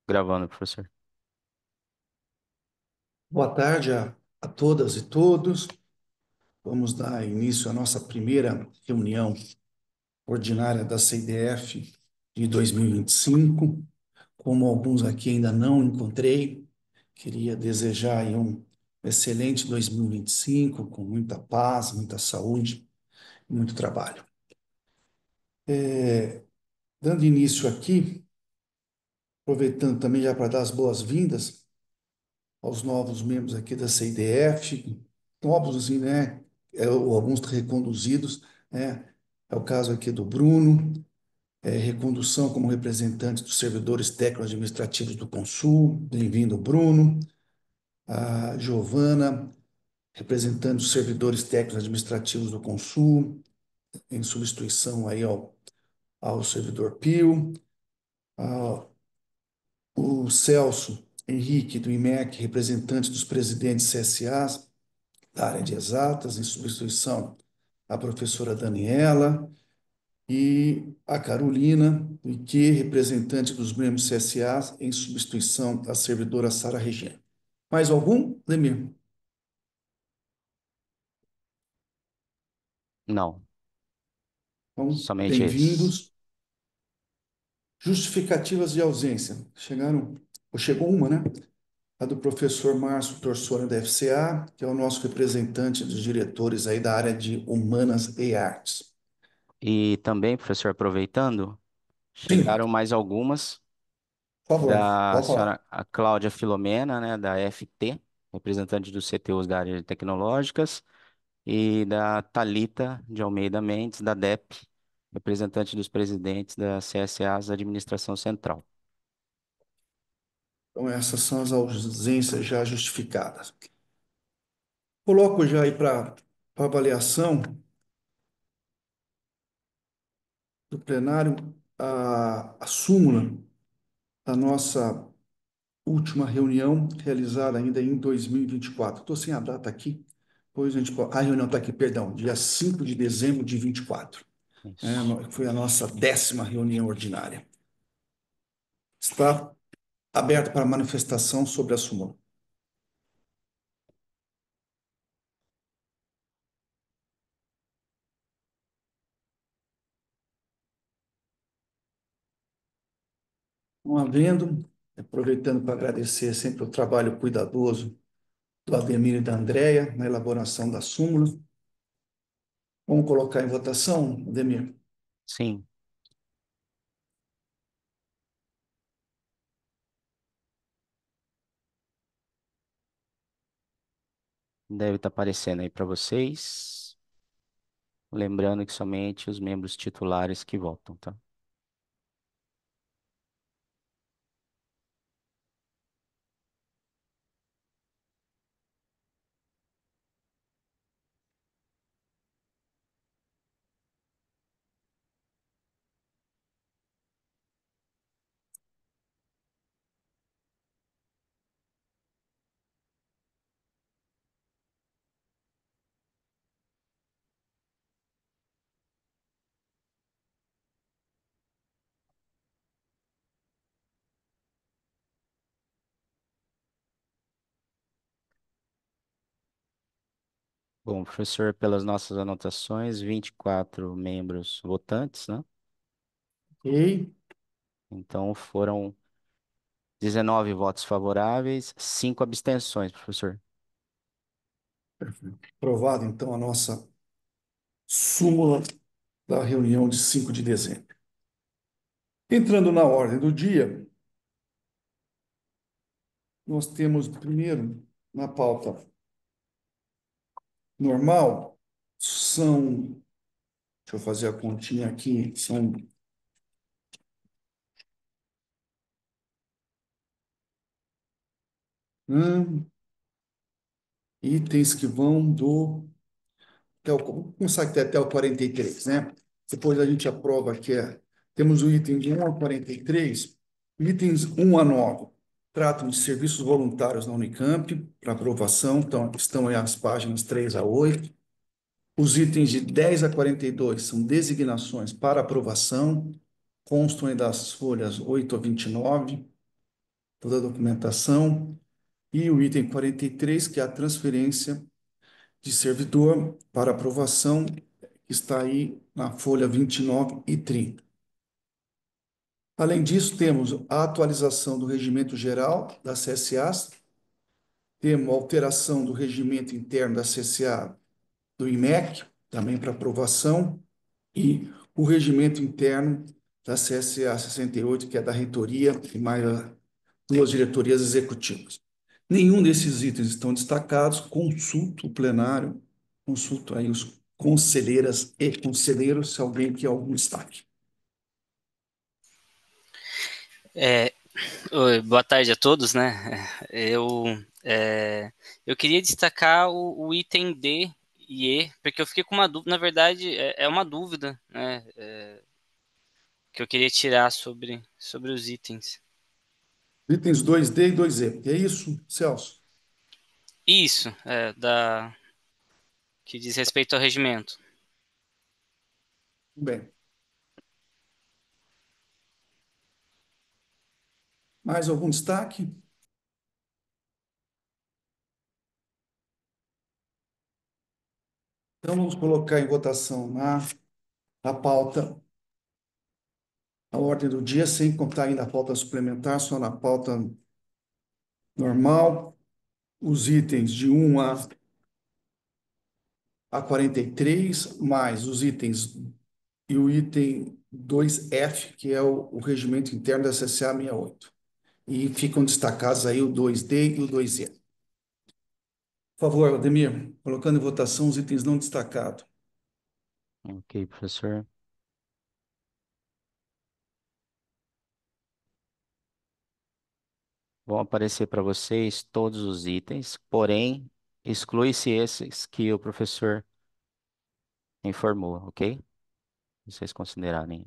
Gravando, professor. Boa tarde a todas e todos. Vamos dar início à nossa primeira reunião ordinária da CIDF de 2025. Como alguns aqui ainda não encontrei, queria desejar aí um excelente 2025, com muita paz, muita saúde e muito trabalho. Dando início aqui, aproveitando também já para dar as boas-vindas aos novos membros aqui da CIDF, novos, assim, né? Ou alguns reconduzidos, né? É o caso aqui do Bruno, recondução como representante dos servidores técnico-administrativos do Consul. Bem-vindo, Bruno. A Giovana, representante dos servidores técnico-administrativos do Consul, em substituição aí ao servidor Pio. Ah, o Celso Henrique, do IMEC, representante dos presidentes CSAs, da área de exatas, em substituição à professora Daniela, e a Carolina, que representante dos membros CSA, em substituição à servidora Sara Regina. Mais algum, Lemir? Não, Então, somente esses. bem-vindos. Justificativas de ausência. Ou chegou uma, né? A do professor Márcio Torsoni, da FCA, que é o nosso representante dos diretores aí da área de Humanas e Artes. E também, professor, aproveitando, Sim, chegaram mais algumas por favor, da pode falar. senhora a Cláudia Filomena, né, da FT, representante dos CTUs da área de tecnológicas, e da Talita de Almeida Mendes, da DEP, representante dos presidentes da CSAs Administração Central. Então, essas são as ausências já justificadas. Coloco já aí para avaliação do plenário a súmula da nossa última reunião realizada ainda em 2024. Estou sem a data aqui, pois a reunião está aqui, perdão, dia 5 de dezembro de 24. Isso. Foi a nossa 10ª reunião ordinária. Está aberto para manifestação sobre a súmula. Não havendo, aproveitando para agradecer sempre o trabalho cuidadoso do Ademir e da Andréia na elaboração da súmula. Vamos colocar em votação, Ademir? Sim, deve estar aparecendo aí para vocês. Lembrando que somente os membros titulares que votam, tá? Bom, professor, pelas nossas anotações, 24 membros votantes, né? Ok. Então foram 19 votos favoráveis, 5 abstenções, professor. Aprovado, então, a nossa súmula da reunião de 5 de dezembro. Entrando na ordem do dia, nós temos primeiro na pauta normal, deixa eu fazer a continha aqui, são itens que vão vamos começar aqui até o 43, né? Depois a gente aprova aqui, temos o item de 1 a 43, itens 1 a 9, tratam de serviços voluntários na Unicamp, para aprovação, então estão aí as páginas 3 a 8. Os itens de 10 a 42 são designações para aprovação, constam aí das folhas 8 a 29. toda a documentação. E o item 43, que é a transferência de servidor para aprovação, que está aí na folha 29 e 30. Além disso, temos a atualização do regimento geral das CSAs, temos a alteração do regimento interno da CSA do IMEC, também para aprovação, e o regimento interno da CSA 68, que é da reitoria, e mais duas diretorias executivas. Nenhum desses itens estão destacados, consulto o plenário, consulto aí os conselheiras e conselheiros, se alguém quer algum destaque. É, oi, boa tarde a todos, né? É, eu queria destacar o item D e E, porque eu fiquei com uma dúvida, na verdade, é uma dúvida, né? Que eu queria tirar sobre os itens. Itens 2D e 2E. É isso, Celso? Isso, que diz respeito ao regimento. Bem, mais algum destaque? Então, vamos colocar em votação a pauta, a ordem do dia, sem contar ainda a pauta suplementar, só na pauta normal, os itens de 1 a 43, mais os itens e o item 2F, que é o regimento interno da CCA 68. E ficam destacados aí o 2D e o 2E. Por favor, Ademir, colocando em votação os itens não destacados. Ok, professor. Vão aparecer para vocês todos os itens, porém, exclui-se esses que o professor informou, ok? Vocês considerarem.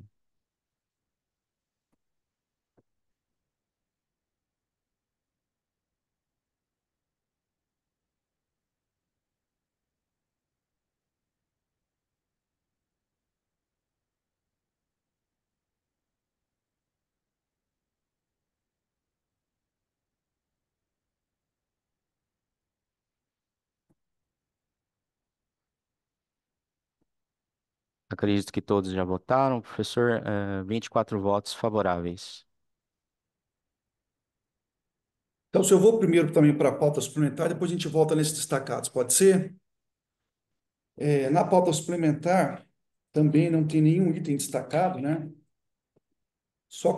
Acredito que todos já votaram. Professor, 24 votos favoráveis. Então, se eu vou primeiro também para a pauta suplementar, depois a gente volta nesses destacados, pode ser? Na pauta suplementar, também não tem nenhum item destacado, né? Só,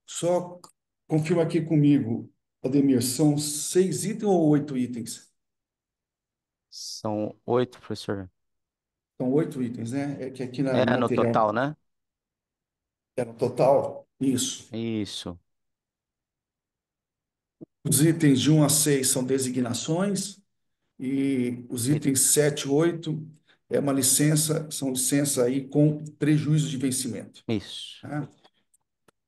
só confirma aqui comigo, Ademir, são 6 itens ou 8 itens? São 8, professor. São 8 itens, né? É que aqui no É no material total, né? era no total, isso. Isso. Os itens de 1 a 6 são designações e os E- itens 7 e 8 é uma licença, são licença aí com prejuízo de vencimento, Isso. tá?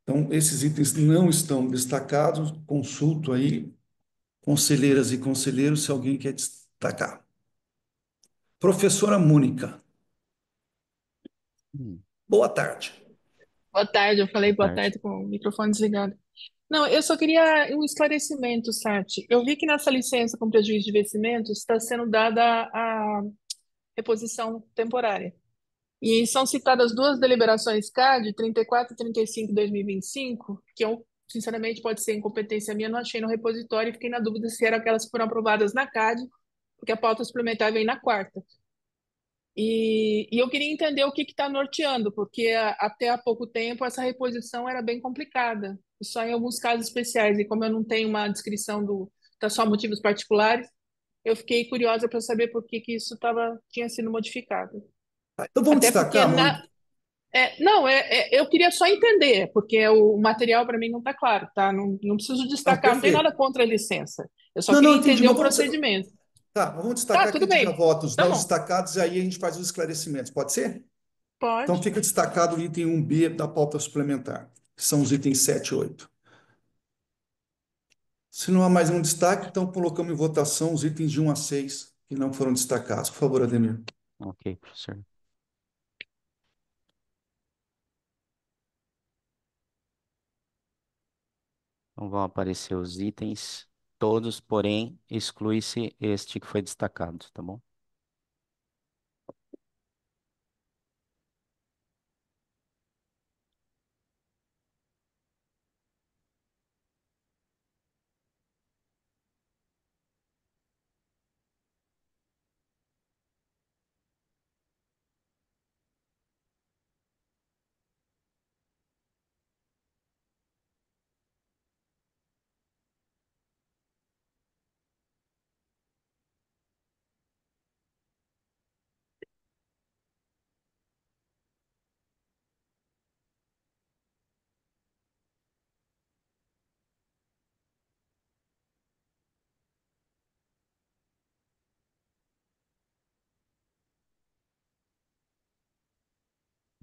Então, esses itens não estão destacados, consulto aí, conselheiras e conselheiros, se alguém quer destacar. Professora Mônica, Hum, boa tarde. Boa tarde, eu falei boa boa tarde. tarde com o microfone desligado. Não, eu só queria um esclarecimento, Sati. Eu vi que nessa licença com prejuízo de vencimentos está sendo dada a reposição temporária. E são citadas duas deliberações CAD, 34 e 35 de 2025, que eu, sinceramente, pode ser incompetência minha, não achei no repositório e fiquei na dúvida se eram aquelas que foram aprovadas na CAD, porque a pauta suplementar vem na quarta. E eu queria entender o que está norteando, porque até há pouco tempo essa reposição era bem complicada, só em alguns casos especiais. E como eu não tenho uma descrição tá só motivos particulares, eu fiquei curiosa para saber por que isso tinha sido modificado. Então vamos Até porque destacar, Mônica. não, eu queria só entender, porque o material para mim não está claro, tá? Não, não preciso Não, destacar, não tem nada perfeito. contra a licença. Eu só Não, não, queria entendi, entender mas o procedimento. vamos Tá, destacar que a tudo gente já bem. vota os Tá não bom. destacados e aí a gente faz os esclarecimentos, pode ser? Então Pode. fica destacado o item 1B da pauta suplementar, que são os itens 7 e 8. Se não há mais um destaque, então colocamos em votação os itens de 1 a 6 que não foram destacados. Por favor, Ademir. Ok, professor. Então vão aparecer os itens todos, porém exclui-se este que foi destacado, tá bom?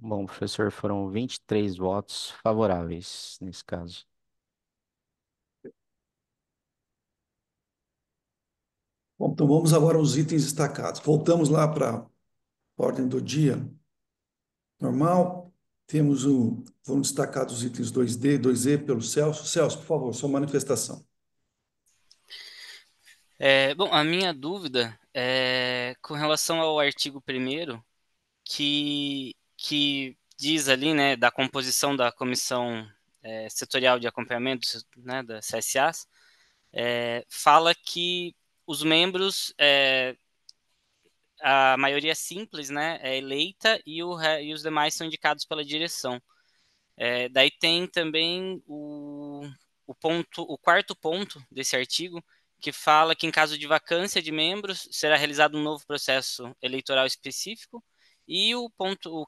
Bom, professor, foram 23 votos favoráveis nesse caso. Bom, então vamos agora aos itens destacados. Voltamos lá para a ordem do dia normal. Foram destacados os itens 2D, 2E pelo Celso. Celso, por favor, sua manifestação. Bom, a minha dúvida é com relação ao artigo primeiro que diz ali, né, da composição da comissão setorial de acompanhamento, né, da CSAs, fala que os membros, a maioria simples, né, é eleita e os demais são indicados pela direção. Daí tem também o quarto ponto desse artigo, que fala que em caso de vacância de membros, será realizado um novo processo eleitoral específico. E o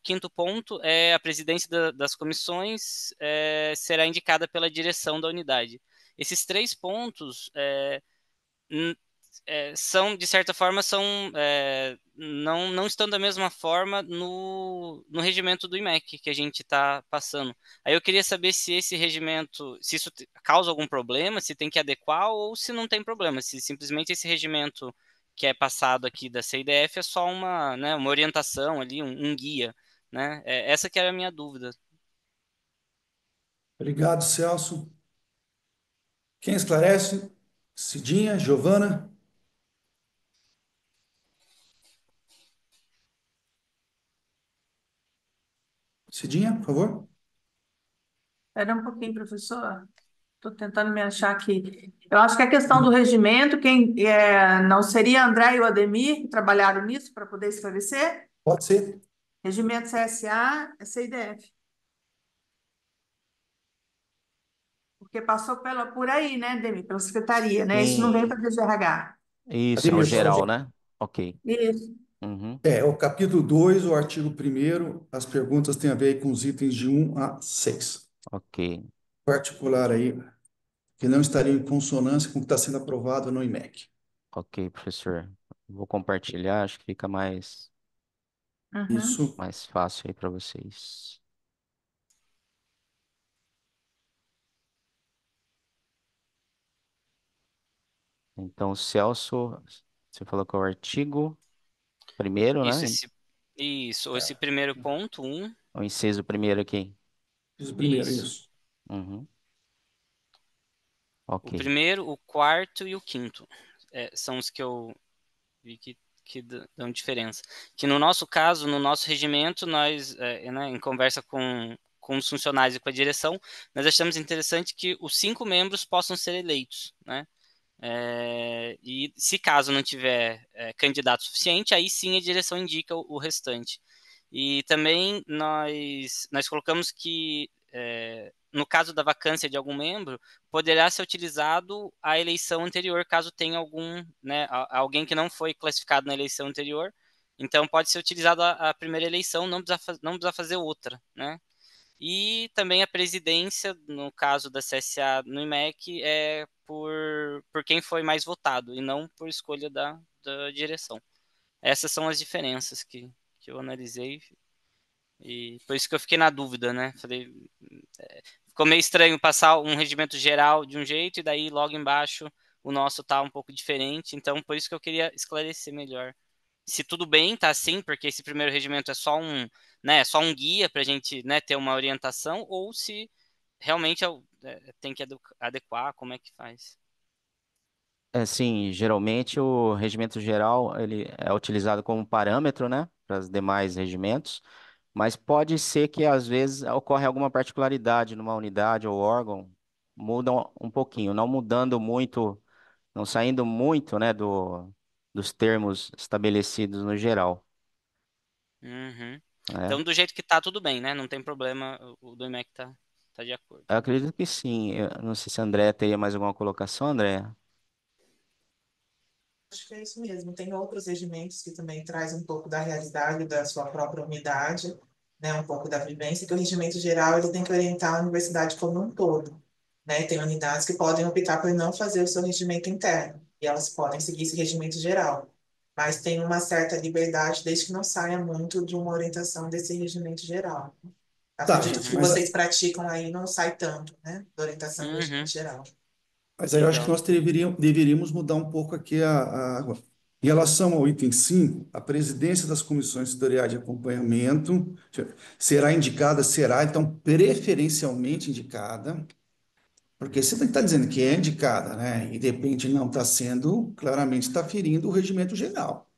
quinto ponto é a presidência das comissões será indicada pela direção da unidade. Esses três pontos são, de certa forma, não estão da mesma forma no regimento do IMEC que a gente está passando. Aí eu queria saber se esse regimento, se isso causa algum problema, se tem que adequar ou se não tem problema, se simplesmente esse regimento que é passado aqui da CIDF é só uma, né, uma orientação ali, um guia, né? Essa que era a minha dúvida. Obrigado, Celso. Quem esclarece? Cidinha, Giovana? Cidinha, por favor. Espera um pouquinho, professor. Estou tentando me achar aqui. Eu acho que a questão do regimento, não seria André e o Ademir que trabalharam nisso para poder esclarecer? Pode ser. Regimento CSA é CIDF. Porque passou por aí, né, Ademir? Pela secretaria, né? Isso não vem Sim, para a DGRH. isso, é o Ademir, por geral, favor. né? Ok. Isso. Uhum, O capítulo 2, o artigo 1º, as perguntas têm a ver com os itens de 1 a 6. ok, Particular aí, que não estariam em consonância com o que está sendo aprovado no IMEC. ok, professor. Vou compartilhar, acho que fica Uhum. Isso. mais fácil aí para vocês. Então, Celso, você falou que é o artigo primeiro, Isso, né? esse primeiro ponto, O inciso primeiro aqui. Fiz o primeiro, isso. isso. Uhum, O ok, primeiro, o quarto e o quinto. São os que eu vi que dão diferença. Que no nosso caso, no nosso regimento, nós, né, em conversa com os funcionários e com a direção, nós achamos interessante que os 5 membros possam ser eleitos, né? E se caso não tiver candidato suficiente, aí sim a direção indica o restante. E também nós colocamos que, no caso da vacância de algum membro, poderá ser utilizado a eleição anterior, caso tenha algum, né, alguém que não foi classificado na eleição anterior. Então, pode ser utilizado a primeira eleição, não precisa fazer outra, né? E também a presidência, no caso da CSA no IMEC, é por quem foi mais votado, e não por escolha da direção. Essas são as diferenças que eu analisei, e por isso que eu fiquei na dúvida, né? Falei, ficou meio estranho passar um regimento geral de um jeito, e daí logo embaixo o nosso tá um pouco diferente, então por isso que eu queria esclarecer melhor. Se tudo bem, tá assim, porque esse primeiro regimento é só um, né, só um guia para a gente, né, ter uma orientação, ou se realmente tem que adequar, como é que faz? Sim, geralmente o regimento geral ele é utilizado como parâmetro, né, para os demais regimentos, mas pode ser que às vezes ocorre alguma particularidade numa unidade ou órgão, mudam um pouquinho, não mudando muito, não saindo muito, né, dos termos estabelecidos no geral, Uhum. né? Então, do jeito que tá, tudo bem, né? Não tem problema, o do IMEC tá de acordo. Eu acredito que sim. Eu não sei se a André teria mais alguma colocação, André. Acho que é isso mesmo. Tem outros regimentos que também trazem um pouco da realidade da sua própria unidade, né, um pouco da vivência, que o regimento geral ele tem que orientar a universidade como um todo, né? Tem unidades que podem optar por não fazer o seu regimento interno, e elas podem seguir esse regimento geral. Mas tem uma certa liberdade desde que não saia muito de uma orientação desse regimento geral. Tá, Acredito que o gente, que Uhum. vocês praticam aí não sai tanto, né, da orientação do regimento Uhum. geral. mas aí eu acho que Legal. nós deveríamos mudar um pouco aqui a água. Em relação ao item 5, a presidência das comissões setoriais de acompanhamento será indicada, será, então, preferencialmente indicada, porque você tem que estar dizendo que é indicada, né? E de repente não está sendo, claramente está ferindo o regimento geral,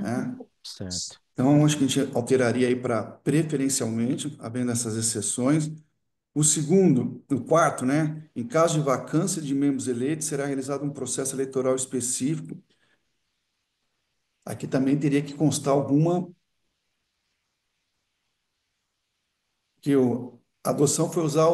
né? Uhum. Certo. Então, acho que a gente alteraria aí para preferencialmente, havendo essas exceções. O segundo, o quarto, né? Em caso de vacância de membros eleitos, será realizado um processo eleitoral específico. Aqui também teria que constar alguma que a adoção foi usar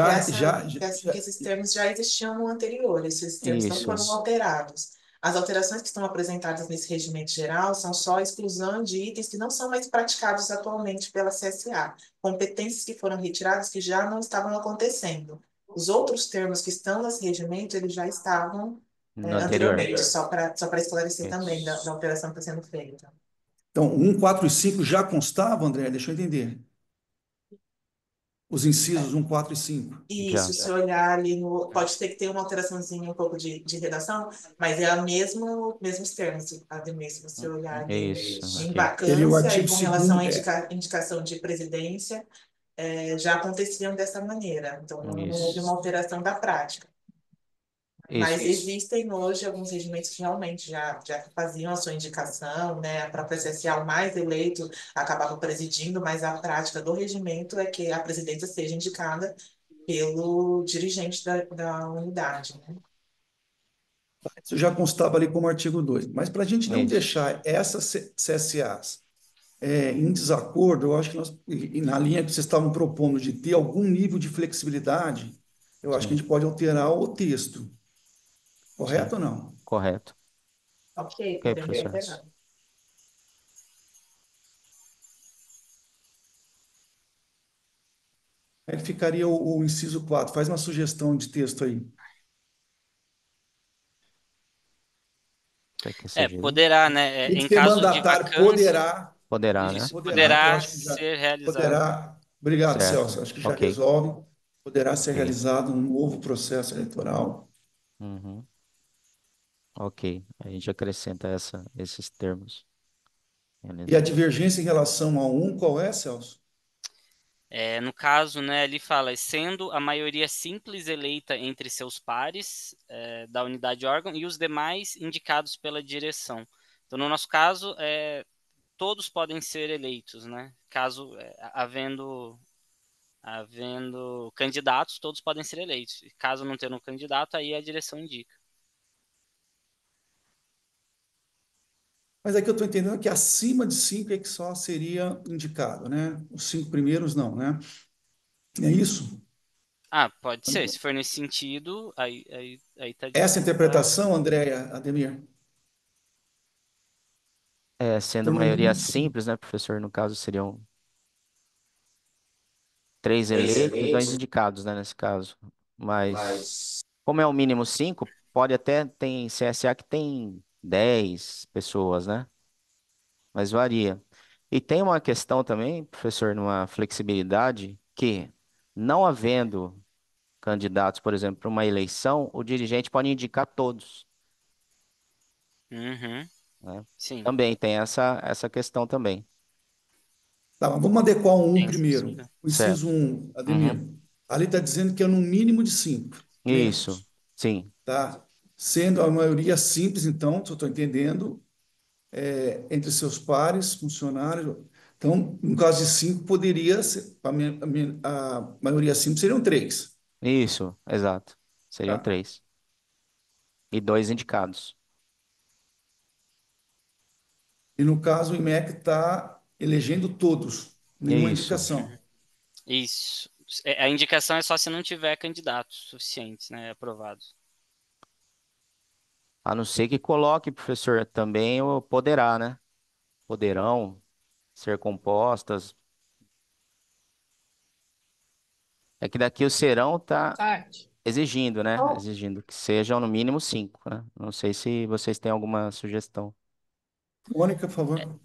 Que, já, essa, já, já, que, assim, que esses termos já existiam no anterior, esses termos não Isso. foram alterados. As alterações que estão apresentadas nesse regimento geral são só a exclusão de itens que não são mais praticados atualmente pela CSA, competências que foram retiradas que já não estavam acontecendo. Os outros termos que estão nesse regimento, eles já estavam No anterior. anteriormente, só para esclarecer também da Isso. alteração que está sendo feita. então, um 4 e 5 já constavam, André? Deixa eu entender. Os incisos um 4 e 5. Isso, Já. se olhar ali no. Pode ter que ter uma alteraçãozinha um pouco de redação, mas é mesmos termos, Ademir, se você olhar É ali isso. em Ok. Seria o vacância e artigo com relação à 2º, indicação de presidência, já aconteciam dessa maneira. Então, não houve uma Isso. alteração da prática. Mas Isso. existem hoje alguns regimentos que realmente já faziam a sua indicação, né? A própria CSA, o mais eleito, acabava presidindo, mas a prática do regimento é que a presidência seja indicada pelo dirigente da unidade, né? isso já constava ali como artigo 2. Mas para a gente não Isso. deixar essas CSAs em desacordo, eu acho que e na linha que vocês estavam propondo de ter algum nível de flexibilidade, eu acho que a Sim. gente pode alterar o texto. Sim. Correto ou não? Correto. Ok, Ok, podemos professor. alterar. Aí ficaria o inciso 4. Faz uma sugestão de texto aí. Quer que seja ele? Poderá, né? Tem que Em ser caso de mandatário, vacância, Poderá, né? isso poderá, eu poderá acho que já ser realizado. poderá. Obrigado, Certo. Celso. Acho que já Ok. resolve. Poderá ser Ok. realizado um novo processo eleitoral. Uhum. Ok. A gente acrescenta esses termos. E a Beleza. divergência em relação ao um, qual é, Celso? No caso, né, ele fala, sendo a maioria simples eleita entre seus pares, da unidade órgão e os demais indicados pela direção. Então, no nosso caso, todos podem ser eleitos, né? Caso havendo candidatos, todos podem ser eleitos. E caso não tenha um candidato, aí a direção indica. Mas aqui eu estou entendendo que acima de 5 é que só seria indicado, né? Os 5 primeiros não, né? É isso? Ah, pode ser. Se for nesse sentido, aí Essa tá. interpretação, Andréia, Ademir? Sendo Então é maioria isso. simples, né, professor? No caso, seriam três eleitos e dois indicados, né, nesse caso. Mas, como é o mínimo cinco, pode até tem CSA que tem 10 pessoas, né? Mas varia. E tem uma questão também, professor, numa flexibilidade, que não havendo candidatos, por exemplo, para uma eleição, o dirigente pode indicar todos, Uhum, né? sim. Também tem essa questão também. Tá, mas vamos adequar o 1 Sim, se primeiro. possível. O Certo. inciso 1, Uhum. Ademir. Ali está dizendo que é no mínimo de 5 Isso. membros, Sim. tá? Sendo a maioria simples, então, se eu estou entendendo, entre seus pares, funcionários. Então, no caso de 5, poderia ser, a maioria simples seriam 3. Isso. Exato. Seriam Tá? 3. E 2 indicados. E no caso, o IMEC está elegendo todos, nenhuma Isso. indicação. Isso. A indicação é só se não tiver candidatos suficientes, né, aprovados. A não ser que coloque, professor, também o poderá, né? Poderão ser compostas. É que daqui o serão tá Site. exigindo, né? Oh, Exigindo que sejam no mínimo 5, né? Não sei se vocês têm alguma sugestão. Mônica, por favor.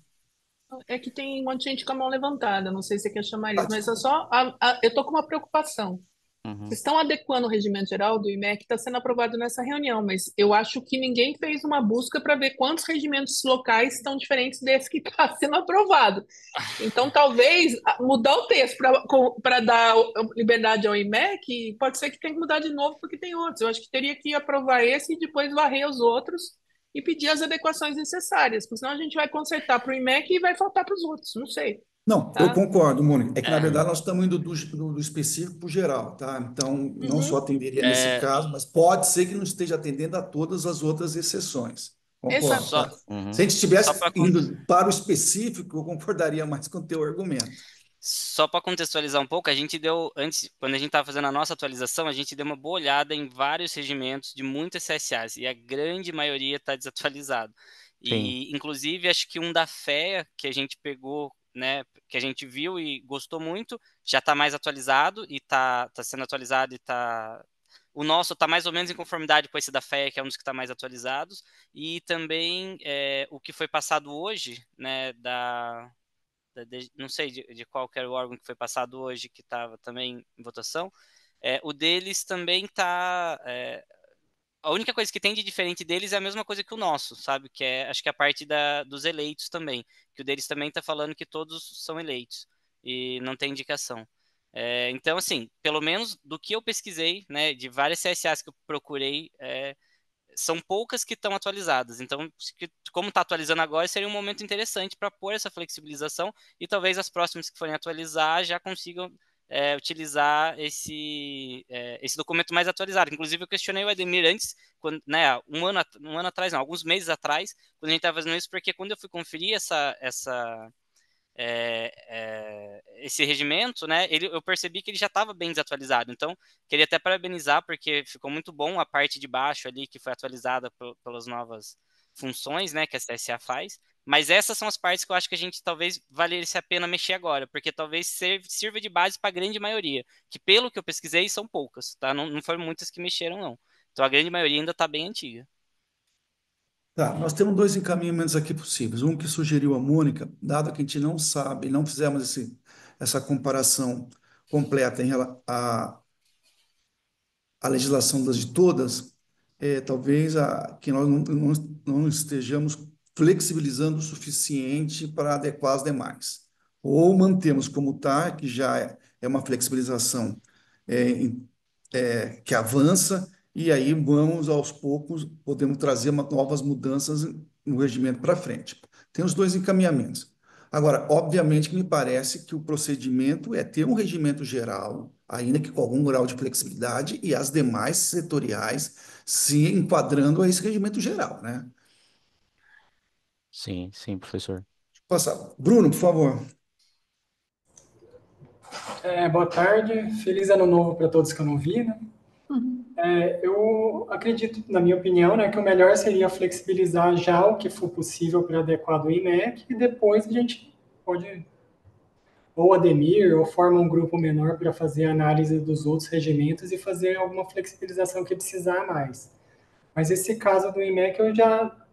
É que tem um monte de gente com a mão levantada, não sei se você quer chamar Ah, isso, mas é só. Eu estou com uma preocupação. Uhum. Vocês estão adequando o regimento geral do IMEC que está sendo aprovado nessa reunião, mas eu acho que ninguém fez uma busca para ver quantos regimentos locais estão diferentes desse que está sendo aprovado. Então, talvez mudar o texto para dar liberdade ao IMEC, pode ser que tenha que mudar de novo, porque tem outros. Eu acho que teria que aprovar esse e depois varrer os outros e pedir as adequações necessárias, porque senão a gente vai consertar para o IMEC e vai faltar para os outros. Não sei, não, eu tá? concordo, Mônica. É que, na É, verdade, nós estamos indo do específico para o geral, tá? Então, não só Uhum, atenderia nesse é, caso, mas pode ser que não esteja atendendo a todas as outras exceções. Concordo, exato. só, tá? Se Uhum. a gente só estivesse para indo para o específico, eu concordaria mais com o teu argumento. Só para contextualizar um pouco, a gente deu, antes, quando a gente estava fazendo a nossa atualização, a gente deu uma boa olhada em vários regimentos de muitas CSAs, e a grande maioria está desatualizado. Sim. E, inclusive, acho que um da FEA, que a gente pegou, né, que a gente viu e gostou muito, já está mais atualizado, e tá sendo atualizado, e tá... O nosso está mais ou menos em conformidade com esse da FEA, que é um dos que está mais atualizados, e também o que foi passado hoje, né, não sei de qual que era o órgão que foi passado hoje, que estava também em votação, o deles também está. A única coisa que tem de diferente deles é a mesma coisa que o nosso, sabe? Que é, acho que a parte dos eleitos também. Que o deles também está falando que todos são eleitos e não tem indicação. Então, assim, pelo menos do que eu pesquisei, né, de várias CSAs que eu procurei, são poucas que estão atualizadas. Então, como está atualizando agora, seria um momento interessante para pôr essa flexibilização e talvez as próximas que forem atualizar já consigam utilizar esse documento mais atualizado. Inclusive, eu questionei o Ademir antes, quando, né, um ano atrás, não, alguns meses atrás, quando a gente estava fazendo isso, porque quando eu fui conferir esse regimento, né, eu percebi que ele já estava bem desatualizado. Então, queria até parabenizar, porque ficou muito bom a parte de baixo ali, que foi atualizada pelas novas funções, né, que a CSA faz. Mas essas são as partes que eu acho que a gente talvez valesse a pena mexer agora, porque talvez sirva de base para a grande maioria, que pelo que eu pesquisei são poucas, tá? Não, não foram muitas que mexeram, não. Então a grande maioria ainda está bem antiga. Tá, nós temos dois encaminhamentos aqui possíveis. Um que sugeriu a Mônica, dado que a gente não sabe, não fizemos essa comparação completa em relação à legislação das de todas, talvez que nós não estejamos flexibilizando o suficiente para adequar as demais. Ou mantemos como está, que já é uma flexibilização que avança, e aí vamos, aos poucos, podemos trazer novas mudanças no regimento para frente. Tem os dois encaminhamentos. Agora, obviamente que me parece que o procedimento é ter um regimento geral, ainda que com algum grau de flexibilidade, e as demais setoriais se enquadrando a esse regimento geral, né? Sim, sim, professor. Passar. Bruno, por favor. Boa tarde, feliz ano novo para todos que eu não vi, né? Eu acredito, na minha opinião, né, que o melhor seria flexibilizar já o que for possível para adequar do IMEC e depois a gente pode, ou Ademir, ou forma um grupo menor para fazer análise dos outros regimentos e fazer alguma flexibilização que precisar mais. Mas esse caso do IMEC,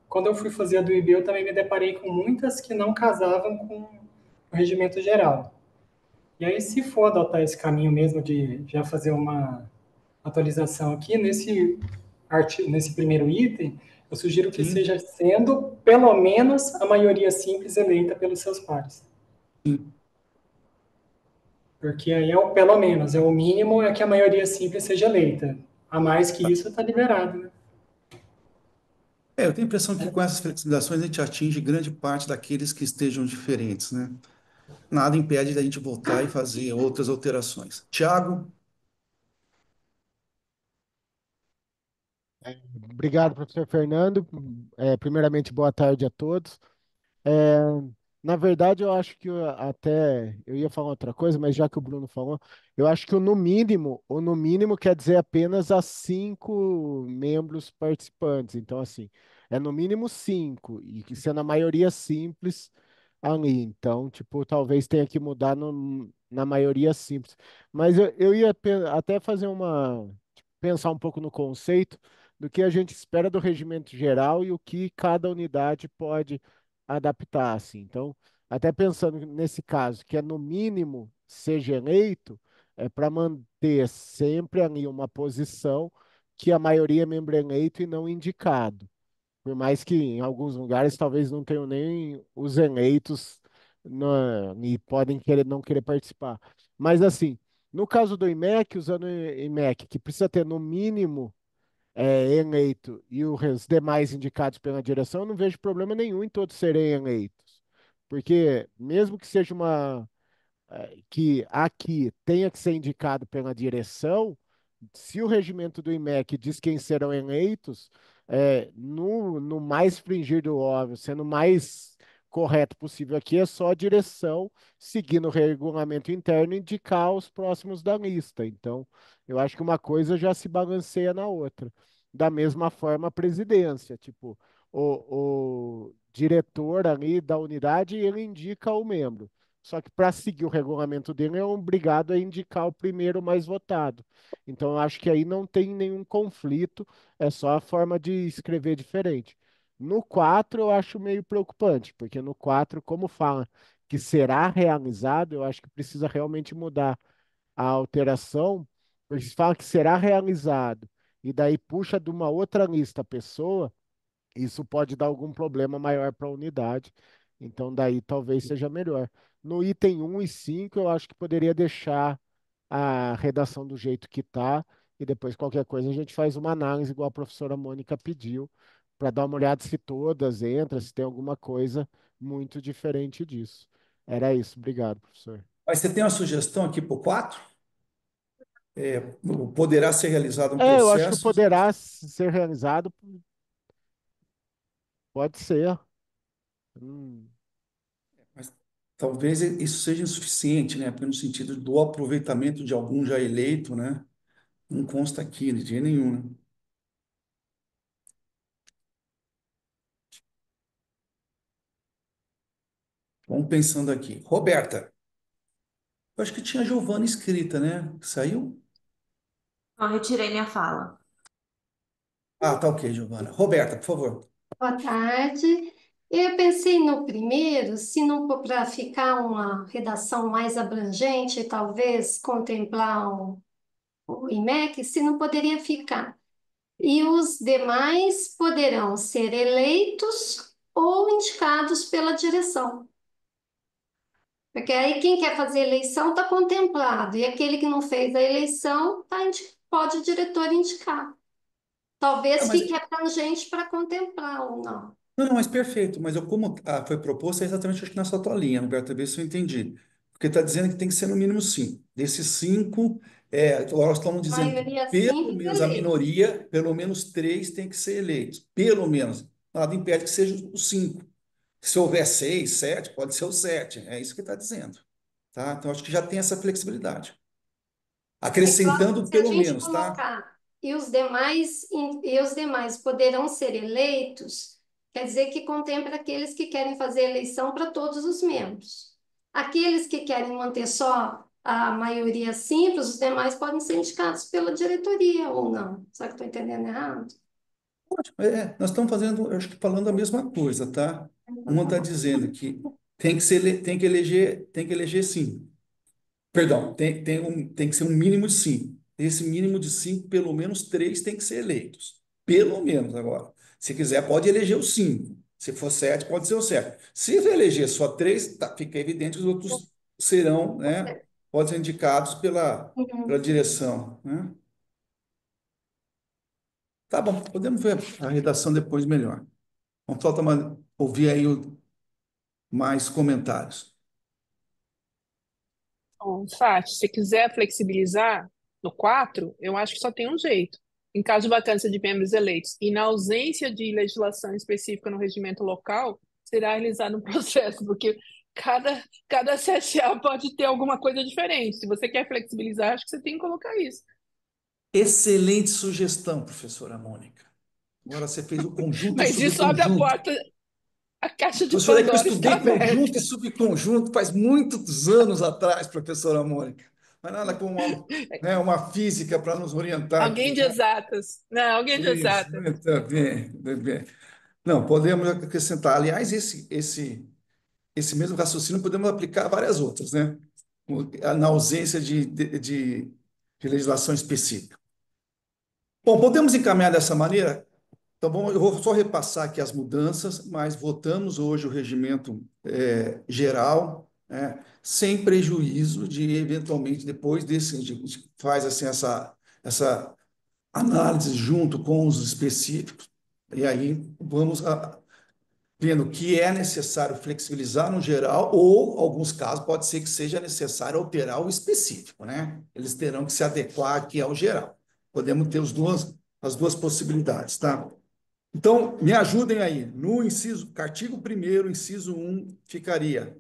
quando eu fui fazer a do IB, eu também me deparei com muitas que não casavam com o regimento geral. E aí, se for adotar esse caminho mesmo de já fazer uma atualização aqui, nesse primeiro item, eu sugiro que Sim, seja sendo, pelo menos, a maioria simples eleita pelos seus pares. sim. Porque aí é o pelo menos, é o mínimo é que a maioria simples seja eleita. A mais que isso está liberado, né? Eu tenho a impressão que com essas flexibilizações a gente atinge grande parte daqueles que estejam diferentes, né? Nada impede da gente voltar e fazer outras alterações. Tiago, Obrigado, professor Fernando. Primeiramente, boa tarde a todos. É, Na verdade, eu acho que até eu ia falar outra coisa, mas já que o Bruno falou, eu acho que o no mínimo quer dizer apenas a 5 membros participantes. Então, assim, é no mínimo 5, e que sendo a maioria simples ali. Então, tipo, talvez tenha que mudar na maioria simples. Mas eu ia até fazer pensar um pouco no conceito do que a gente espera do regimento geral e o que cada unidade pode adaptar, assim. Então, até pensando nesse caso, que é no mínimo seja eleito, é para manter sempre ali uma posição que a maioria é membro eleito e não indicado. Por mais que em alguns lugares talvez não tenham nem os eleitos e podem querer não querer participar. Mas assim, no caso do IMEC, usando o IMEC, que precisa ter no mínimo eleito e os demais indicados pela direção, eu não vejo problema nenhum em todos serem eleitos. Porque mesmo que seja que aqui tenha que ser indicado pela direção, se o regimento do IMEC diz quem serão eleitos, no mais fringir do óbvio, sendo o mais correto possível aqui, é só a direção, seguindo o regulamento interno, indicar os próximos da lista. Então, eu acho que uma coisa já se balanceia na outra. Da mesma forma, a presidência, tipo, o diretor ali da unidade, ele indica o membro. Só que para seguir o regulamento dele, é obrigado a indicar o primeiro mais votado. Então, eu acho que aí não tem nenhum conflito, é só a forma de escrever diferente. No 4 eu acho meio preocupante, porque no 4 como fala que será realizado, eu acho que precisa realmente mudar a alteração, porque se fala que será realizado, e daí puxa de uma outra lista a pessoa, isso pode dar algum problema maior para a unidade. Então, daí talvez seja melhor. No item 1 e 5 eu acho que poderia deixar a redação do jeito que está, e depois qualquer coisa a gente faz uma análise, igual a professora Mônica pediu, para dar uma olhada se todas entram, se tem alguma coisa muito diferente disso. Era isso. Obrigado, professor. mas você tem uma sugestão aqui para o 4? Poderá ser realizado um Eu acho que processo, poderá ser realizado, pode ser. Hum. mas talvez isso seja insuficiente, né? Porque no sentido do aproveitamento de algum já eleito, né? Não consta aqui de jeito nenhum, né? Vamos pensando aqui. Roberta, eu acho que tinha Giovana escrita, né? Saiu? Eu retirei minha fala. Ah, tá ok, Giovana. Roberta, por favor. Boa tarde. Eu pensei no primeiro, se não for para ficar uma redação mais abrangente, talvez contemplar o IMEC, se não poderia ficar. E os demais poderão ser eleitos ou indicados pela direção. Porque aí quem quer fazer eleição está contemplado, e aquele que não fez a eleição pode o diretor indicar. Ah, Talvez mas fique abrangente para contemplar ou não. não, mas perfeito. Mas como foi proposto, é exatamente acho que nessa tua linha, Roberto, ver se eu entendi. Porque está dizendo que tem que ser no mínimo 5. Desses 5, nós estamos dizendo que Maioria pelo simples menos a eleita. minoria, pelo menos 3 tem que ser eleitos. Pelo menos. Nada impede que seja os 5. Se houver 6, 7, pode ser o 7. É isso que está dizendo. Tá? Então, acho que já tem essa flexibilidade. Então, Acrescentando se a pelo gente menos, tá? colocar e os demais poderão ser eleitos, quer dizer que contempla aqueles que querem fazer eleição para todos os membros. Aqueles que querem manter só a maioria simples, os demais podem ser indicados pela diretoria ou não. Será que estou entendendo errado? Nós estamos fazendo, eu acho que falando a mesma coisa, tá? Uma está dizendo que tem que eleger 5. Perdão, tem que ser um mínimo de 5. Esse mínimo de 5, pelo menos 3 tem que ser eleitos. Pelo menos agora. Se quiser, pode eleger os 5. Se for 7, pode ser o 7. Se eleger só 3, fica evidente que os outros serão, né? podem ser indicados pela direção, né? Tá bom, podemos ver a redação depois melhor. Vamos só ouvir aí mais comentários. Bom, Sati, se quiser flexibilizar no 4, eu acho que só tem um jeito. Em caso de vacância de membros eleitos e na ausência de legislação específica no regimento local, será realizado um processo, porque cada CSA pode ter alguma coisa diferente. Se você quer flexibilizar, acho que você tem que colocar isso. Excelente sugestão, professora Mônica. Agora você fez o conjunto e Mas isso abre a subconjunto. porta, a caixa de Professora, é que eu Pandora está estudei conjunto e aberta. subconjunto faz muitos anos atrás, professora Mônica. Mas nada como uma física para nos orientar Alguém aqui, de né? exatas. Não, alguém de Isso, exatas. muito bem, muito bem. Não, podemos acrescentar. Aliás, esse mesmo raciocínio podemos aplicar a várias outras, né? Na ausência de legislação específica. Bom, podemos encaminhar dessa maneira? Então, bom, eu vou só repassar aqui as mudanças, mas votamos hoje o regimento geral, né, sem prejuízo de, eventualmente, depois desse, a gente faz assim, essa análise junto com os específicos, e aí vamos vendo que é necessário flexibilizar no geral, ou, em alguns casos, pode ser que seja necessário alterar o específico, né? Eles terão que se adequar aqui ao geral. Podemos ter as duas possibilidades, tá? Então, me ajudem aí. No artigo 1º, inciso 1, ficaria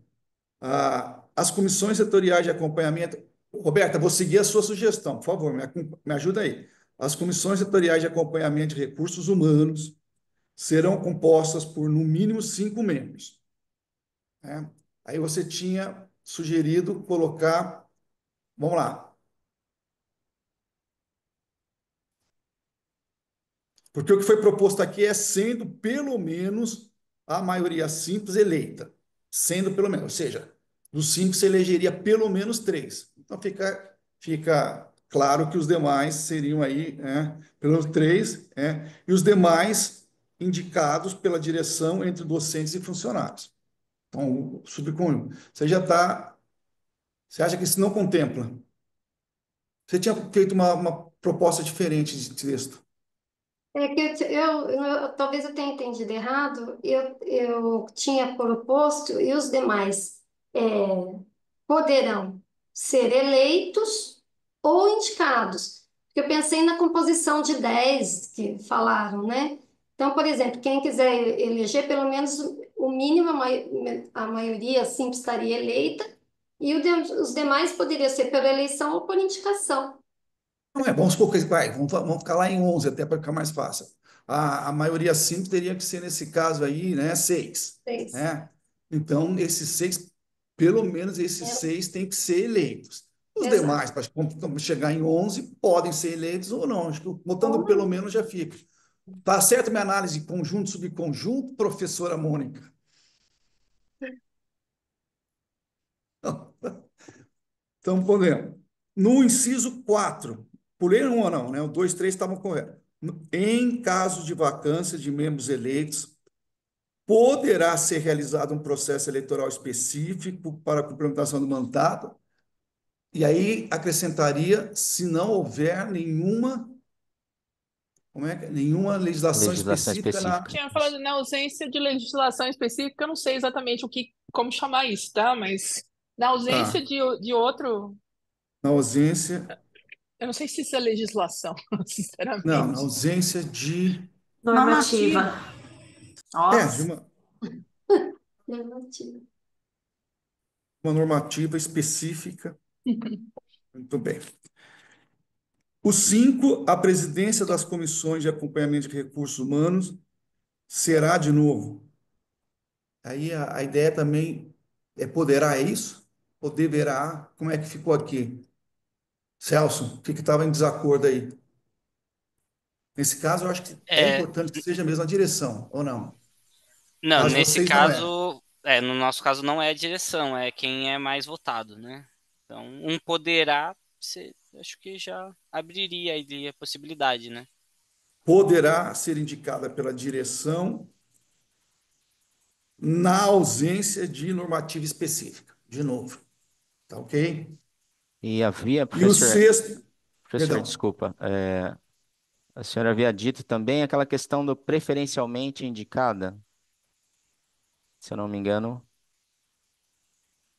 as comissões setoriais de acompanhamento. Roberta, vou seguir a sua sugestão, por favor, me ajuda aí. As comissões setoriais de acompanhamento de recursos humanos serão compostas por, no mínimo, 5 membros, né? Aí você tinha sugerido colocar, vamos lá, porque o que foi proposto aqui é sendo pelo menos a maioria simples eleita. Sendo pelo menos, ou seja, dos 5 se elegeria pelo menos 3. Então fica claro que os demais seriam aí, né, pelo menos 3, né, e os demais indicados pela direção entre docentes e funcionários. Então, o subconjunto. Você já está. Você acha que isso não contempla? Você tinha feito uma proposta diferente de texto. É que talvez eu tenha entendido errado, eu tinha proposto e os demais é, poderão ser eleitos ou indicados. Porque eu pensei na composição de 10 que falaram, né? Então, por exemplo, quem quiser eleger, pelo menos o mínimo, a maioria simples estaria eleita, e os demais poderiam ser por eleição ou por indicação. Não é, vamos supor que vamos ficar lá em 11 até para ficar mais fácil. A maioria simples teria que ser, nesse caso aí, né, 6. 6. Né? Então, esses 6, pelo menos esses É, 6 têm que ser eleitos. Os exato. demais, para chegar em 11, podem ser eleitos ou não. Acho que Ou botando pelo não. menos já fica. Tá certo minha análise de conjunto, subconjunto, professora Mônica? Então, podemos. No inciso 4, pulei um ou não, né? O 2, 3 estavam corretos. Em caso de vacância de membros eleitos, poderá ser realizado um processo eleitoral específico para a complementação do mandato. E aí acrescentaria, se não houver nenhuma legislação Legislação específica específica. Tinha falado na ausência de legislação específica, eu não sei exatamente como chamar isso, tá? Mas na ausência tá, de outro, na ausência, eu não sei se isso é legislação, não, na sinceramente. ausência de, Normativa. de Nossa. Negativo. uma normativa específica. Muito bem. O 5, a presidência das comissões de acompanhamento de recursos humanos será, de novo, aí a ideia também poderá, é isso? Ou deverá? Como é que ficou aqui? Celso, o que estava em desacordo aí? Nesse caso, eu acho que é É, importante que seja mesmo a direção, ou não? não, Caso nesse vocês não é. caso, no nosso caso não é a direção, é quem é mais votado, né? Então, um poderá ser, acho que já abriria aí a possibilidade, né? Poderá ser indicada pela direção na ausência de normativa específica. De novo, tá ok? E havia, E o professor, sexto, professor, perdão, desculpa, a senhora havia dito também aquela questão do preferencialmente indicada, se eu não me engano,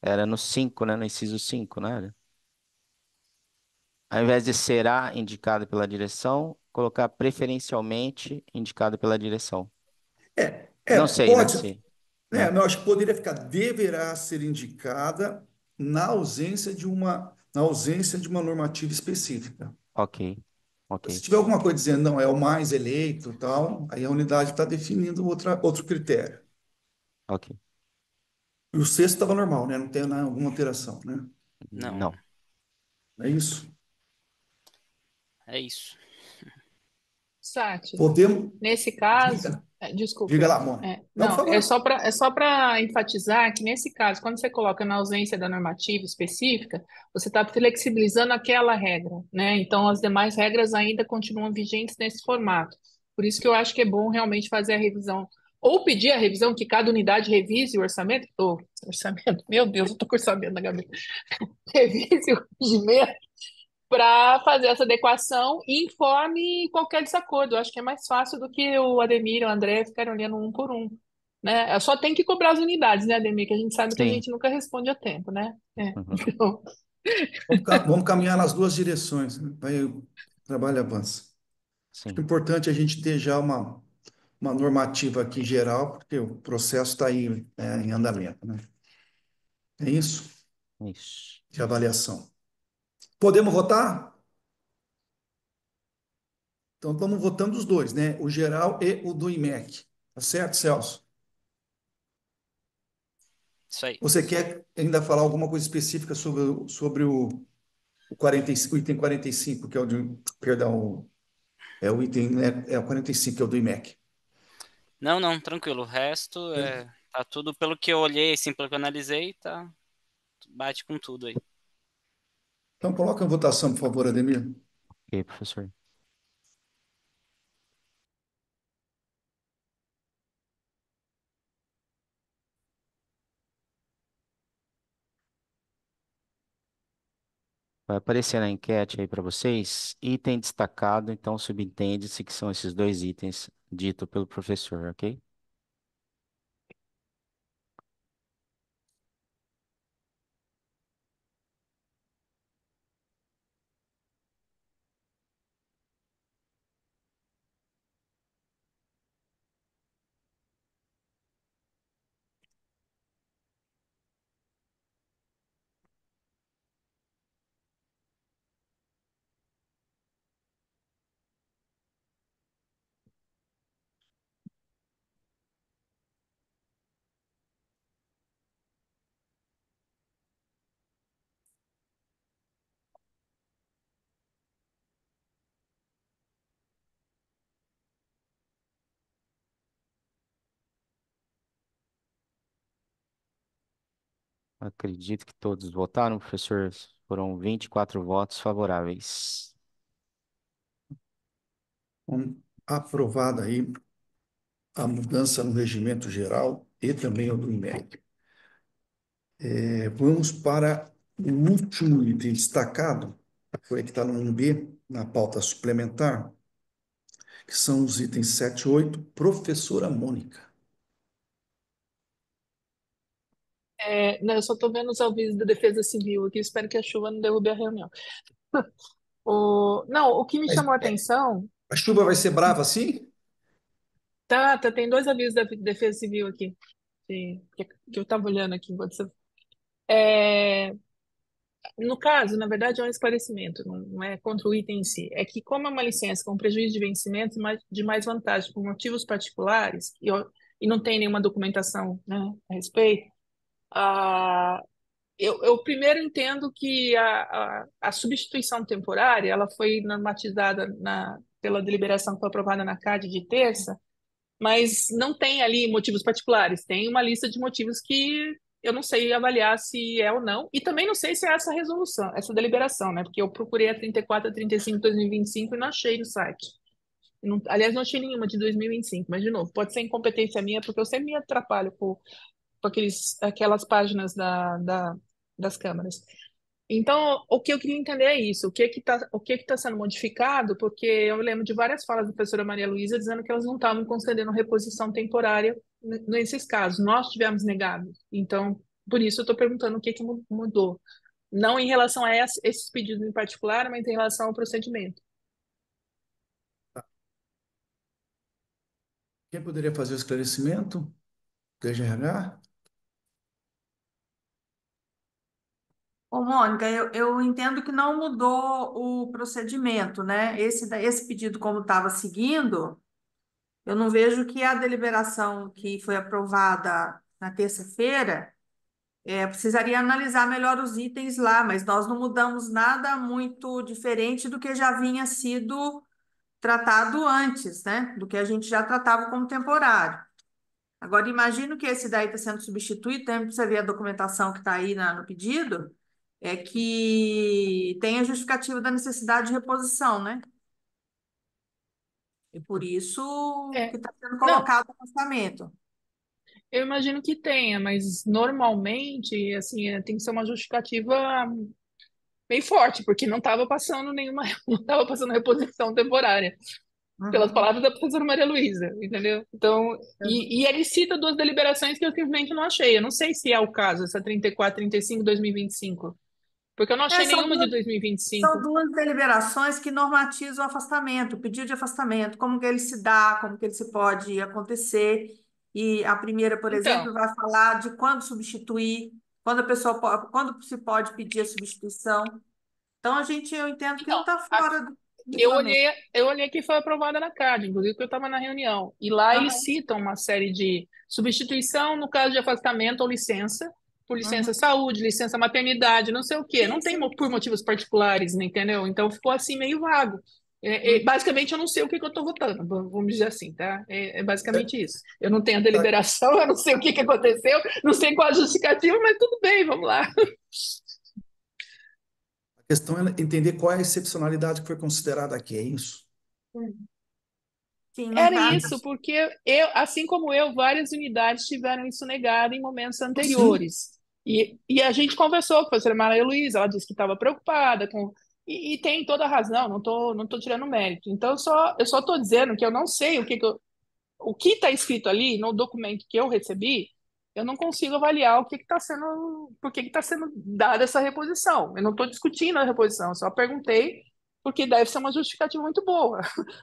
era no 5, né? No inciso 5, né? Ao invés de será indicado pela direção, colocar preferencialmente indicado pela direção. Não sei, né? pode, Se, né? não, acho que poderia ficar, deverá ser indicada na ausência de uma normativa específica. Ok, ok, Se tiver alguma coisa dizendo, não, é o mais eleito, tal, aí a unidade está definindo outro critério. ok. E o sexto estava normal, né? Não tem alguma alteração, né? Não, Não. É isso. é isso. Sati, Podemos. nesse caso, Diga, diga desculpa, lá, Mônica. Não, por não, favor. é só para enfatizar que nesse caso, quando você coloca na ausência da normativa específica, você está flexibilizando aquela regra, né? Então, as demais regras ainda continuam vigentes nesse formato. Por isso que eu acho que é bom realmente fazer a revisão, ou pedir a revisão que cada unidade revise o orçamento, orçamento, meu Deus, eu estou com orçamento na cabeça, revise o regimento para fazer essa adequação e informe qualquer desacordo. Eu acho que é mais fácil do que o Ademir e o André ficarem olhando um por um, né? Só tem que cobrar as unidades, né, Ademir? Que a gente sabe que a Sim. gente nunca responde a tempo, né? Uhum. Então, Vamos caminhar nas duas direções, né? Vai, o trabalho avança. Acho que é Sim, importante a gente ter já uma normativa aqui geral, porque o processo está aí, em andamento, né? É isso isso. de avaliação. Podemos votar? Então, estamos votando os dois, né? O geral e o do IMEC. Tá certo, Celso? Isso aí. Você quer ainda falar alguma coisa específica sobre o 45, o item 45, que é o de, perdão, é o item, né? É o 45, que é o do IMEC. Não, não, tranquilo. O resto tá tudo pelo que eu olhei, assim, pelo que eu analisei, tá, bate com tudo aí. Então, coloca em votação, por favor, Ademir. Ok, professor. Vai aparecer na enquete aí para vocês, item destacado, então subentende-se que são esses dois itens dito pelo professor, ok? Acredito que todos votaram, professor. Foram 24 votos favoráveis. Então, aprovada aí a mudança no regimento geral e também o do IMEC. Vamos para o último item destacado, foi que está no 1B, na pauta suplementar, que são os itens 7 e 8, professora Mônica. não, eu só estou vendo os avisos da Defesa Civil aqui, espero que a chuva não derrube a reunião. Não, o que me Mas, chamou a atenção, a chuva vai ser brava assim? tem dois avisos da Defesa Civil aqui, que eu estava olhando aqui enquanto você. É, No caso, na verdade, é um esclarecimento, não é contra o item em si. É que, como é uma licença com prejuízo de vencimento de mais vantagem por motivos particulares, e não tem nenhuma documentação, né, a respeito, ah, eu primeiro entendo que a substituição temporária ela foi normatizada pela deliberação que foi aprovada na CAD de terça, mas não tem ali motivos particulares, tem uma lista de motivos que eu não sei avaliar se é ou não, e também não sei se é essa resolução, essa deliberação, né? Porque eu procurei a 34, a 35 de 2025 e não achei no site. Aliás, não achei nenhuma de 2025, mas, de novo, pode ser incompetência minha, porque eu sempre me atrapalho com aquelas páginas das câmaras. Então, o que eu queria entender é isso, o que que tá sendo modificado, porque eu lembro de várias falas da professora Maria Luísa dizendo que elas não estavam concedendo reposição temporária nesses casos. Nós tivemos negado. Então, por isso eu estou perguntando o que que mudou. Não em relação a esses pedidos em particular, mas em relação ao procedimento. Quem poderia fazer o esclarecimento? DGRH? Ô, Mônica, eu entendo que não mudou o procedimento, né? Esse pedido, como estava seguindo, eu não vejo que a deliberação que foi aprovada na terça-feira precisaria analisar melhor os itens lá, mas nós não mudamos nada muito diferente do que já vinha sido tratado antes, né? Do que a gente já tratava como temporário. Agora, imagino que esse daí está sendo substituído, também precisa ver a documentação que está aí no pedido, é que tem a justificativa da necessidade de reposição, né? E por isso que É, está sendo não, colocado no orçamento. eu imagino que tenha, mas normalmente, assim, tem que ser uma justificativa bem forte, porque não estava passando nenhuma, não estava passando reposição temporária, pelas Uhum. palavras da professora Maria Luísa, entendeu? Então, e ele cita duas deliberações que eu simplesmente não achei. Eu não sei se é o caso, essa 34, 35, 2025, porque eu não É, achei são nenhuma de duas, são 2025. duas deliberações que normatizam o afastamento, o pedido de afastamento, como que ele se dá, como que ele se pode acontecer. E a primeira, por exemplo, Então, vai falar de quando substituir, quando a pessoa quando se pode pedir a substituição. Então, eu entendo que não então, está fora do Eu regulamento. olhei, eu olhei que foi aprovada na CAD, inclusive porque eu estava na reunião. E lá eles Aham, citam uma série de substituição no caso de afastamento ou licença, por licença uhum. saúde, licença maternidade, não sei o quê. Sim, Não tem sim. por motivos particulares, né, entendeu? Então ficou assim meio vago. Uhum. Basicamente, eu não sei o que que eu estou votando, vamos dizer assim, tá? É É, basicamente isso. Eu não tenho a tá. deliberação, eu não sei o que que aconteceu, não sei qual a justificativa, mas tudo bem, vamos lá. A questão é entender qual é a excepcionalidade que foi considerada aqui, é isso? Sim, não Era está. isso, porque assim como eu, várias unidades tiveram isso negado em momentos Sim. anteriores. E a gente conversou com a professora Maria Luísa, ela disse que estava preocupada com. E tem toda a razão, não tô tirando mérito. Então, eu só estou dizendo que eu não sei o que está escrito ali no documento que eu recebi, eu não consigo avaliar o que está sendo, por que está sendo dada essa reposição. Eu não estou discutindo a reposição, eu só perguntei porque deve ser uma justificativa muito boa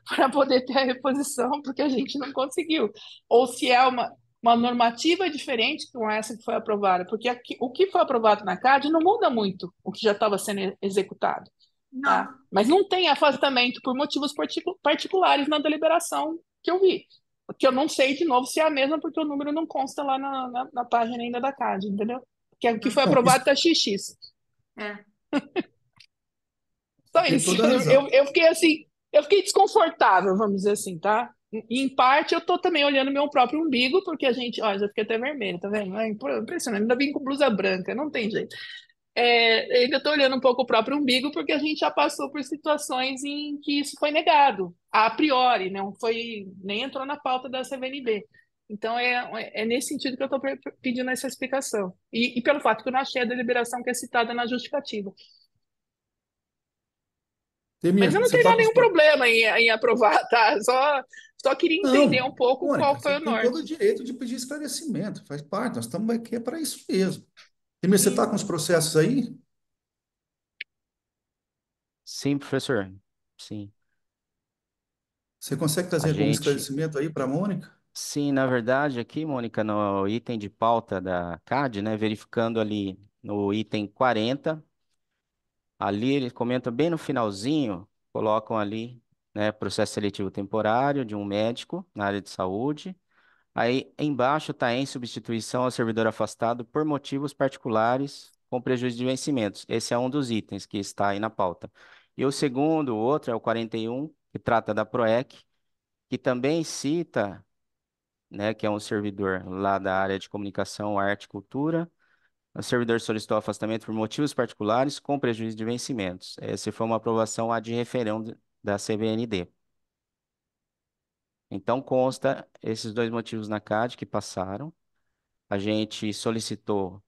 para poder ter a reposição, porque a gente não conseguiu. Ou se é uma normativa diferente com essa que foi aprovada, porque o que foi aprovado na CAD não muda muito o que já estava sendo executado, tá? Não, Mas não tem afastamento por motivos particulares na deliberação que eu vi. Que eu não sei de novo se é a mesma, porque o número não consta lá na página ainda da CAD, entendeu? Que o que foi Não, aprovado isso está XX. é. você Só tem isso. toda a razão. Eu fiquei assim, eu fiquei desconfortável, vamos dizer assim, tá? Em parte, eu tô também olhando meu próprio umbigo, porque a gente, ó, já fiquei até vermelho, tá vendo? É impressionante, ainda vim com blusa branca, não tem jeito. Ainda estou olhando um pouco o próprio umbigo, porque a gente já passou por situações em que isso foi negado, a priori, não foi, nem entrou na pauta da CVNB. Então, é nesse sentido que eu estou pedindo essa explicação. E pelo fato que eu não achei a deliberação que é citada na justificativa. Mas Temir, eu não você tenho está lá com os... nenhum problema em aprovar, tá? Só queria entender Não, um pouco Mônica, qual você foi o tem todo o norte. direito de pedir esclarecimento, faz parte, nós estamos aqui é para isso mesmo. Temir, você está com os Isso. processos aí? Sim, professor. Sim. Você consegue A trazer algum gente, esclarecimento aí para a Mônica? sim, na verdade, aqui, Mônica, no item de pauta da CAD, né, verificando ali no item 40, ali eles comentam bem no finalzinho, colocam ali, né, processo seletivo temporário de um médico na área de saúde. Aí embaixo está em substituição ao servidor afastado por motivos particulares com prejuízo de vencimentos. Esse é um dos itens que está aí na pauta. E o segundo, o outro, é o 41, que trata da PROEC, que também cita, né, que é um servidor lá da área de comunicação, arte e cultura. O servidor solicitou afastamento por motivos particulares com prejuízo de vencimentos. Essa foi uma aprovação ad referendo da CVND. Então consta esses dois motivos na CAD que passaram. A gente solicitou,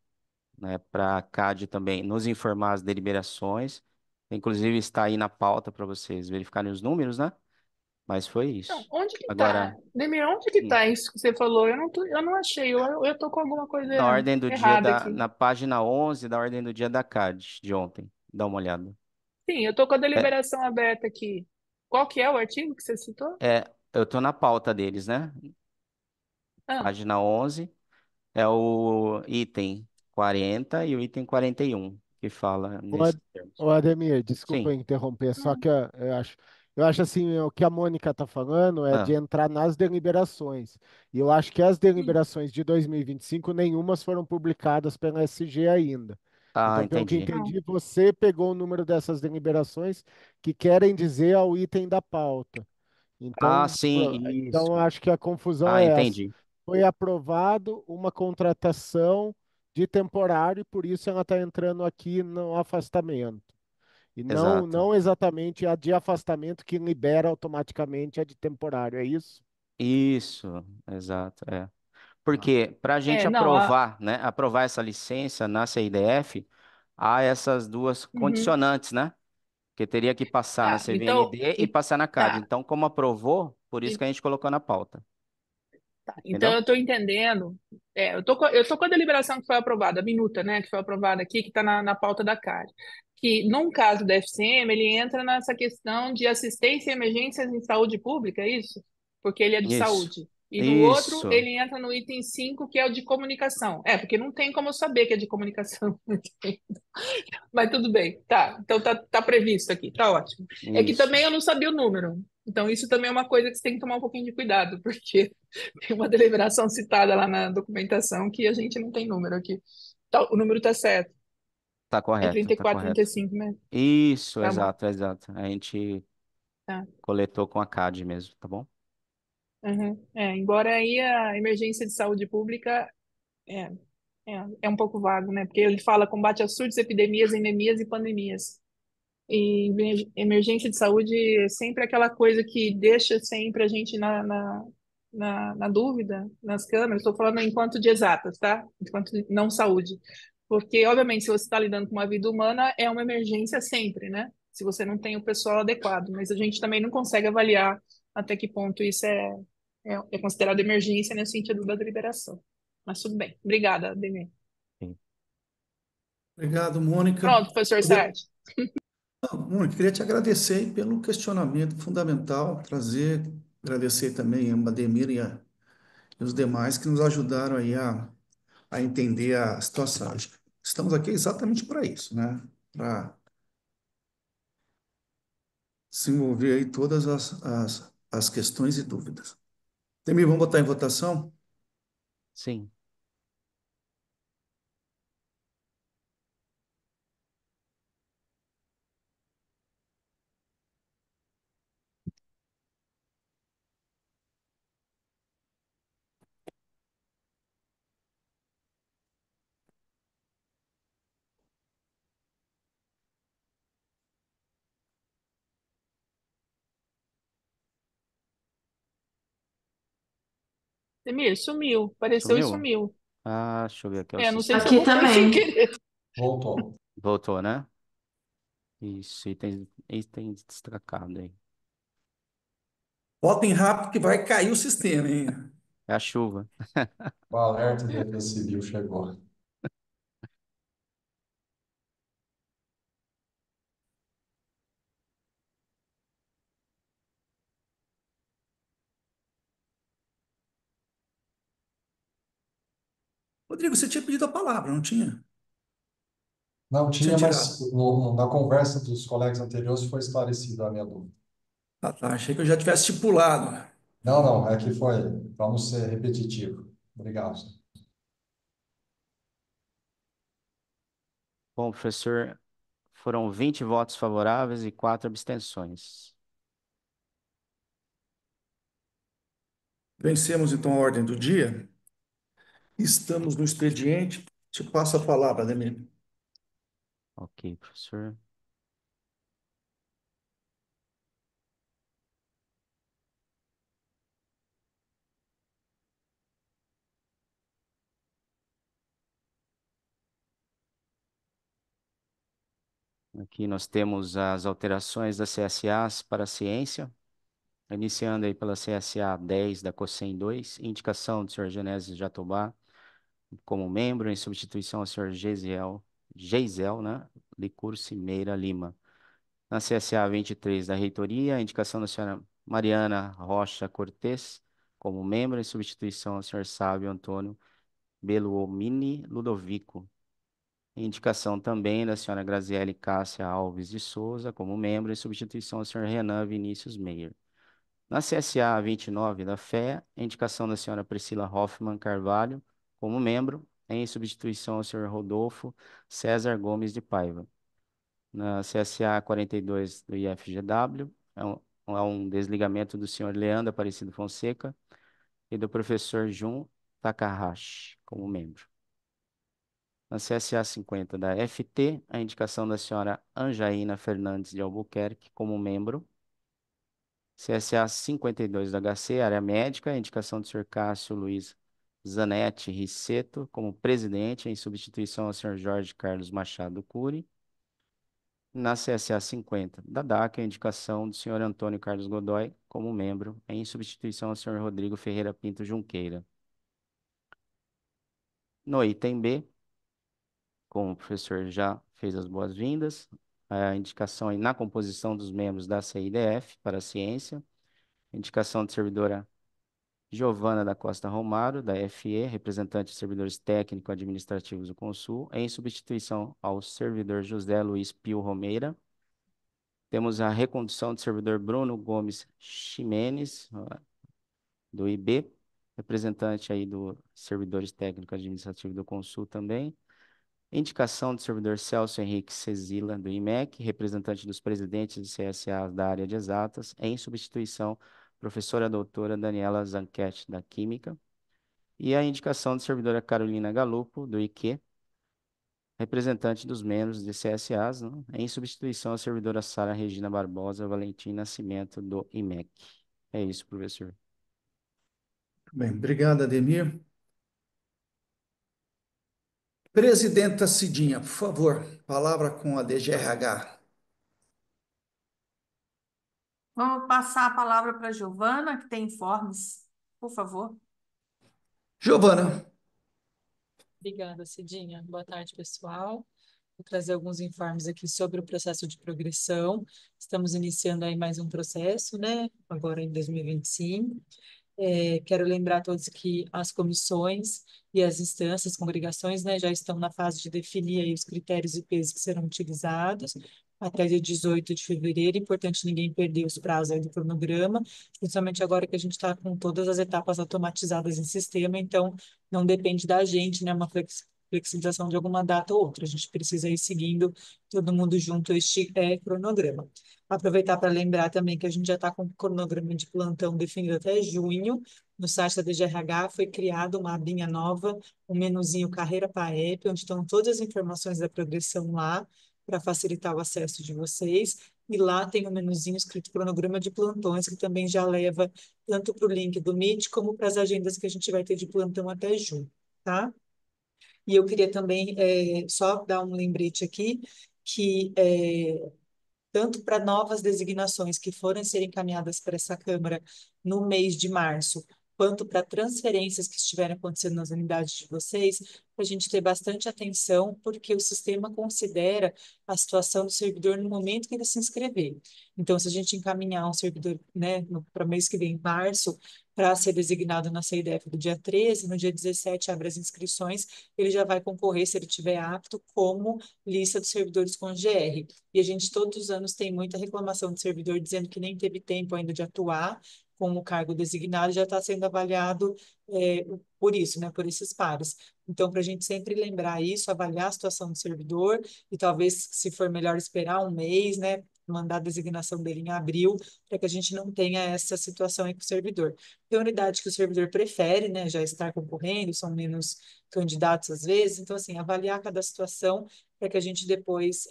né, para a CAD também nos informar as deliberações. Inclusive está aí na pauta para vocês verificarem os números, né? Mas foi Então, isso. onde que tá? Agora, Demir, onde que hum, tá isso que você falou? Eu não achei, eu tô com alguma coisa na ordem do dia errada aqui. na página 11 da ordem do dia da CAD de ontem. Dá uma olhada. Sim, eu tô com a É, deliberação aberta aqui. Qual que é o artigo que você citou? eu tô na pauta deles, né? Ah, Página 11 é o item 40 e o item 41 que fala Ô, nesses termos. ô, Ademir, desculpa Sim. interromper, só hum, que eu acho assim, o que a Mônica está falando é de Ah, entrar nas deliberações. E eu acho que as hum, deliberações de 2025, nenhumas foram publicadas pela SG ainda. Então, pelo que entendi. não. entendi, você pegou o número dessas deliberações que querem dizer ao item da pauta. Então, Sim, então eu isso. acho que a confusão é essa. Entendi. Foi aprovado uma contratação de temporário, e por isso ela está entrando aqui no afastamento. E Exato. não exatamente a de afastamento que libera automaticamente a de temporário, é isso? Isso, exato, é. Porque para a gente Não, aprovar, né, aprovar essa licença na CIDF, há essas duas uhum, condicionantes, né? Que teria que passar na tá, então, CVMD e passar na CAD. tá. Então, como aprovou, por isso que a gente colocou na pauta, Então, entendeu? eu estou entendendo. Eu tô com a deliberação que foi aprovada, a minuta, né, que foi aprovada aqui, que está na pauta da CAR. Que, num caso da FCM, ele entra nessa questão de assistência e emergências em saúde pública, é isso? Porque ele é de Isso, saúde. E no outro, isso, ele entra no item 5 que é o de comunicação. É, porque não tem como eu saber que é de comunicação. Mas tudo bem, tá. Então tá previsto aqui, tá ótimo. É que isso. também eu não sabia o número. Então, isso também é uma coisa que você tem que tomar um pouquinho de cuidado, porque tem uma deliberação citada lá na documentação que a gente não tem número aqui. Tá, o número tá certo. Tá É correto, tá 34, correto. 35, né? Isso, Tá bom. exato, exato. A gente Tá. coletou com a CAD mesmo, tá bom? Uhum. Embora aí a emergência de saúde pública é, é um pouco vago, né? Porque ele fala combate a surtos, epidemias, endemias e pandemias. E emergência de saúde é sempre aquela coisa que deixa sempre a gente na dúvida, nas câmeras. Estou falando enquanto de exatas, tá? Enquanto de não saúde. Porque, obviamente, se você está lidando com uma vida humana, é uma emergência sempre, né? Se você não tem o pessoal adequado. Mas a gente também não consegue avaliar até que ponto isso é considerado emergência nesse sentido da deliberação. Mas tudo bem. Obrigada, Ademir. Sim. Obrigado, Mônica. Pronto, professor Sardi. Não, Mônica, queria te agradecer aí pelo questionamento fundamental, agradecer também a Ademir e os demais que nos ajudaram aí a entender a situação. Estamos aqui exatamente para isso, né? Para desenvolver aí todas as questões e dúvidas. Ademir, vamos botar em votação? Sim. Ademir, sumiu. Apareceu e Sumiu? sumiu. Deixa eu ver aqui é o Não sei se eu Aqui sistema. botei sem também. querer. Voltou. Voltou, né? Isso, item destacado aí. Votem rápido que vai cair o sistema, hein? É a chuva. O alerta de defesa civil chegou. Rodrigo, você tinha pedido a palavra, não tinha? Não Tinha tinha, mas tirado. na conversa dos colegas anteriores foi esclarecida a minha dúvida. Ah, tá. Achei que eu já tivesse estipulado. Não, não, é que foi. Vamos ser repetitivo. Obrigado. Bom, professor, foram 20 votos favoráveis e 4 abstenções. Vencemos então a ordem do dia. Estamos no expediente. Te passo a palavra, Ademir. Ok, professor. Aqui nós temos as alterações das CSAs para a ciência, iniciando aí pela CSA 10 da COSEM 2, indicação do senhor Genésio Jatobá como membro, em substituição ao senhor Geisel, né, Licursi Meira Lima. Na CSA 23 da reitoria, a indicação da senhora Mariana Rocha Cortes como membro, em substituição ao senhor Sábio Antônio Beluomini Ludovico. Indicação também da senhora Graziele Cássia Alves de Souza como membro, em substituição ao senhor Renan Vinícius Meyer. Na CSA 29 da FE, a indicação da senhora Priscila Hoffmann Carvalho como membro, em substituição ao senhor Rodolfo César Gomes de Paiva. Na CSA 42 do IFGW, é um desligamento do senhor Leandro Aparecido Fonseca e do professor Jun Takahashi como membro. Na CSA 50 da FT, a indicação da senhora Anjaína Fernandes de Albuquerque como membro. CSA 52 da HC, área médica, a indicação do senhor Cássio Luiz Zanetti Risseto como presidente, em substituição ao senhor Jorge Carlos Machado Cury. Na CSA 50 da DAC, a indicação do senhor Antônio Carlos Godoy como membro, em substituição ao senhor Rodrigo Ferreira Pinto Junqueira. No item B, como o professor já fez as boas-vindas, a indicação aí na composição dos membros da CIDF para a ciência, indicação de servidora Giovana da Costa Romaro, da FE, representante de servidores técnico-administrativos do Consul, em substituição ao servidor José Luiz Pio Romeira. Temos a recondução do servidor Bruno Gomes Ximenes, do IB, representante aí dos servidores técnico-administrativos do Consul também. Indicação do servidor Celso Henrique Cezila, do IMEC, representante dos presidentes de CSA da área de exatas, em substituição professora doutora Daniela Zanquete, da Química. E a indicação da servidora Carolina Galupo, do IQ, representante dos membros de CSAs, né, em substituição à servidora Sara Regina Barbosa Valentim Nascimento, do IMEC. É isso, professor. Bem, obrigado, Ademir. Presidenta Cidinha, por favor, palavra com a DGRH. Vamos passar a palavra para a Giovana, que tem informes, por favor. Giovana. Obrigada, Cidinha. Boa tarde, pessoal. Vou trazer alguns informes aqui sobre o processo de progressão. Estamos iniciando aí mais um processo, né? Agora em 2025. Quero lembrar a todos que as comissões e as instâncias, congregações, né, já estão na fase de definir aí os critérios e pesos que serão utilizados até dia 18 de fevereiro. Importante ninguém perder os prazos aí do cronograma, principalmente agora que a gente está com todas as etapas automatizadas em sistema, então não depende da gente, né, uma flexibilização de alguma data ou outra. A gente precisa ir seguindo todo mundo junto este cronograma. Aproveitar para lembrar também que a gente já está com o cronograma de plantão definido até junho. No site da DGRH foi criada uma abinha nova, um menuzinho Carreira PAEP, onde estão todas as informações da progressão lá, para facilitar o acesso de vocês. E lá tem um menuzinho escrito cronograma de plantões, que também já leva tanto para o link do Meet, como para as agendas que a gente vai ter de plantão até junho, tá? E eu queria também só dar um lembrete aqui, que tanto para novas designações que forem ser encaminhadas para essa Câmara no mês de março, quanto para transferências que estiverem acontecendo nas unidades de vocês, para a gente ter bastante atenção, porque o sistema considera a situação do servidor no momento que ele se inscrever. Então, se a gente encaminhar um servidor, né, para o mês que vem, em março, para ser designado na CIDF do dia 13, no dia 17 abre as inscrições, ele já vai concorrer, se ele estiver apto, como lista dos servidores com GR. E a gente todos os anos tem muita reclamação do servidor dizendo que nem teve tempo ainda de atuar com o cargo designado, já está sendo avaliado por isso, né, por esses pares. Então, para a gente sempre lembrar isso, avaliar a situação do servidor e talvez, se for melhor, esperar um mês, né, mandar a designação dele em abril, para que a gente não tenha essa situação aí com o servidor. Tem unidade que o servidor prefere, né, já estar concorrendo, são menos candidatos às vezes, então, assim, avaliar cada situação para que a gente depois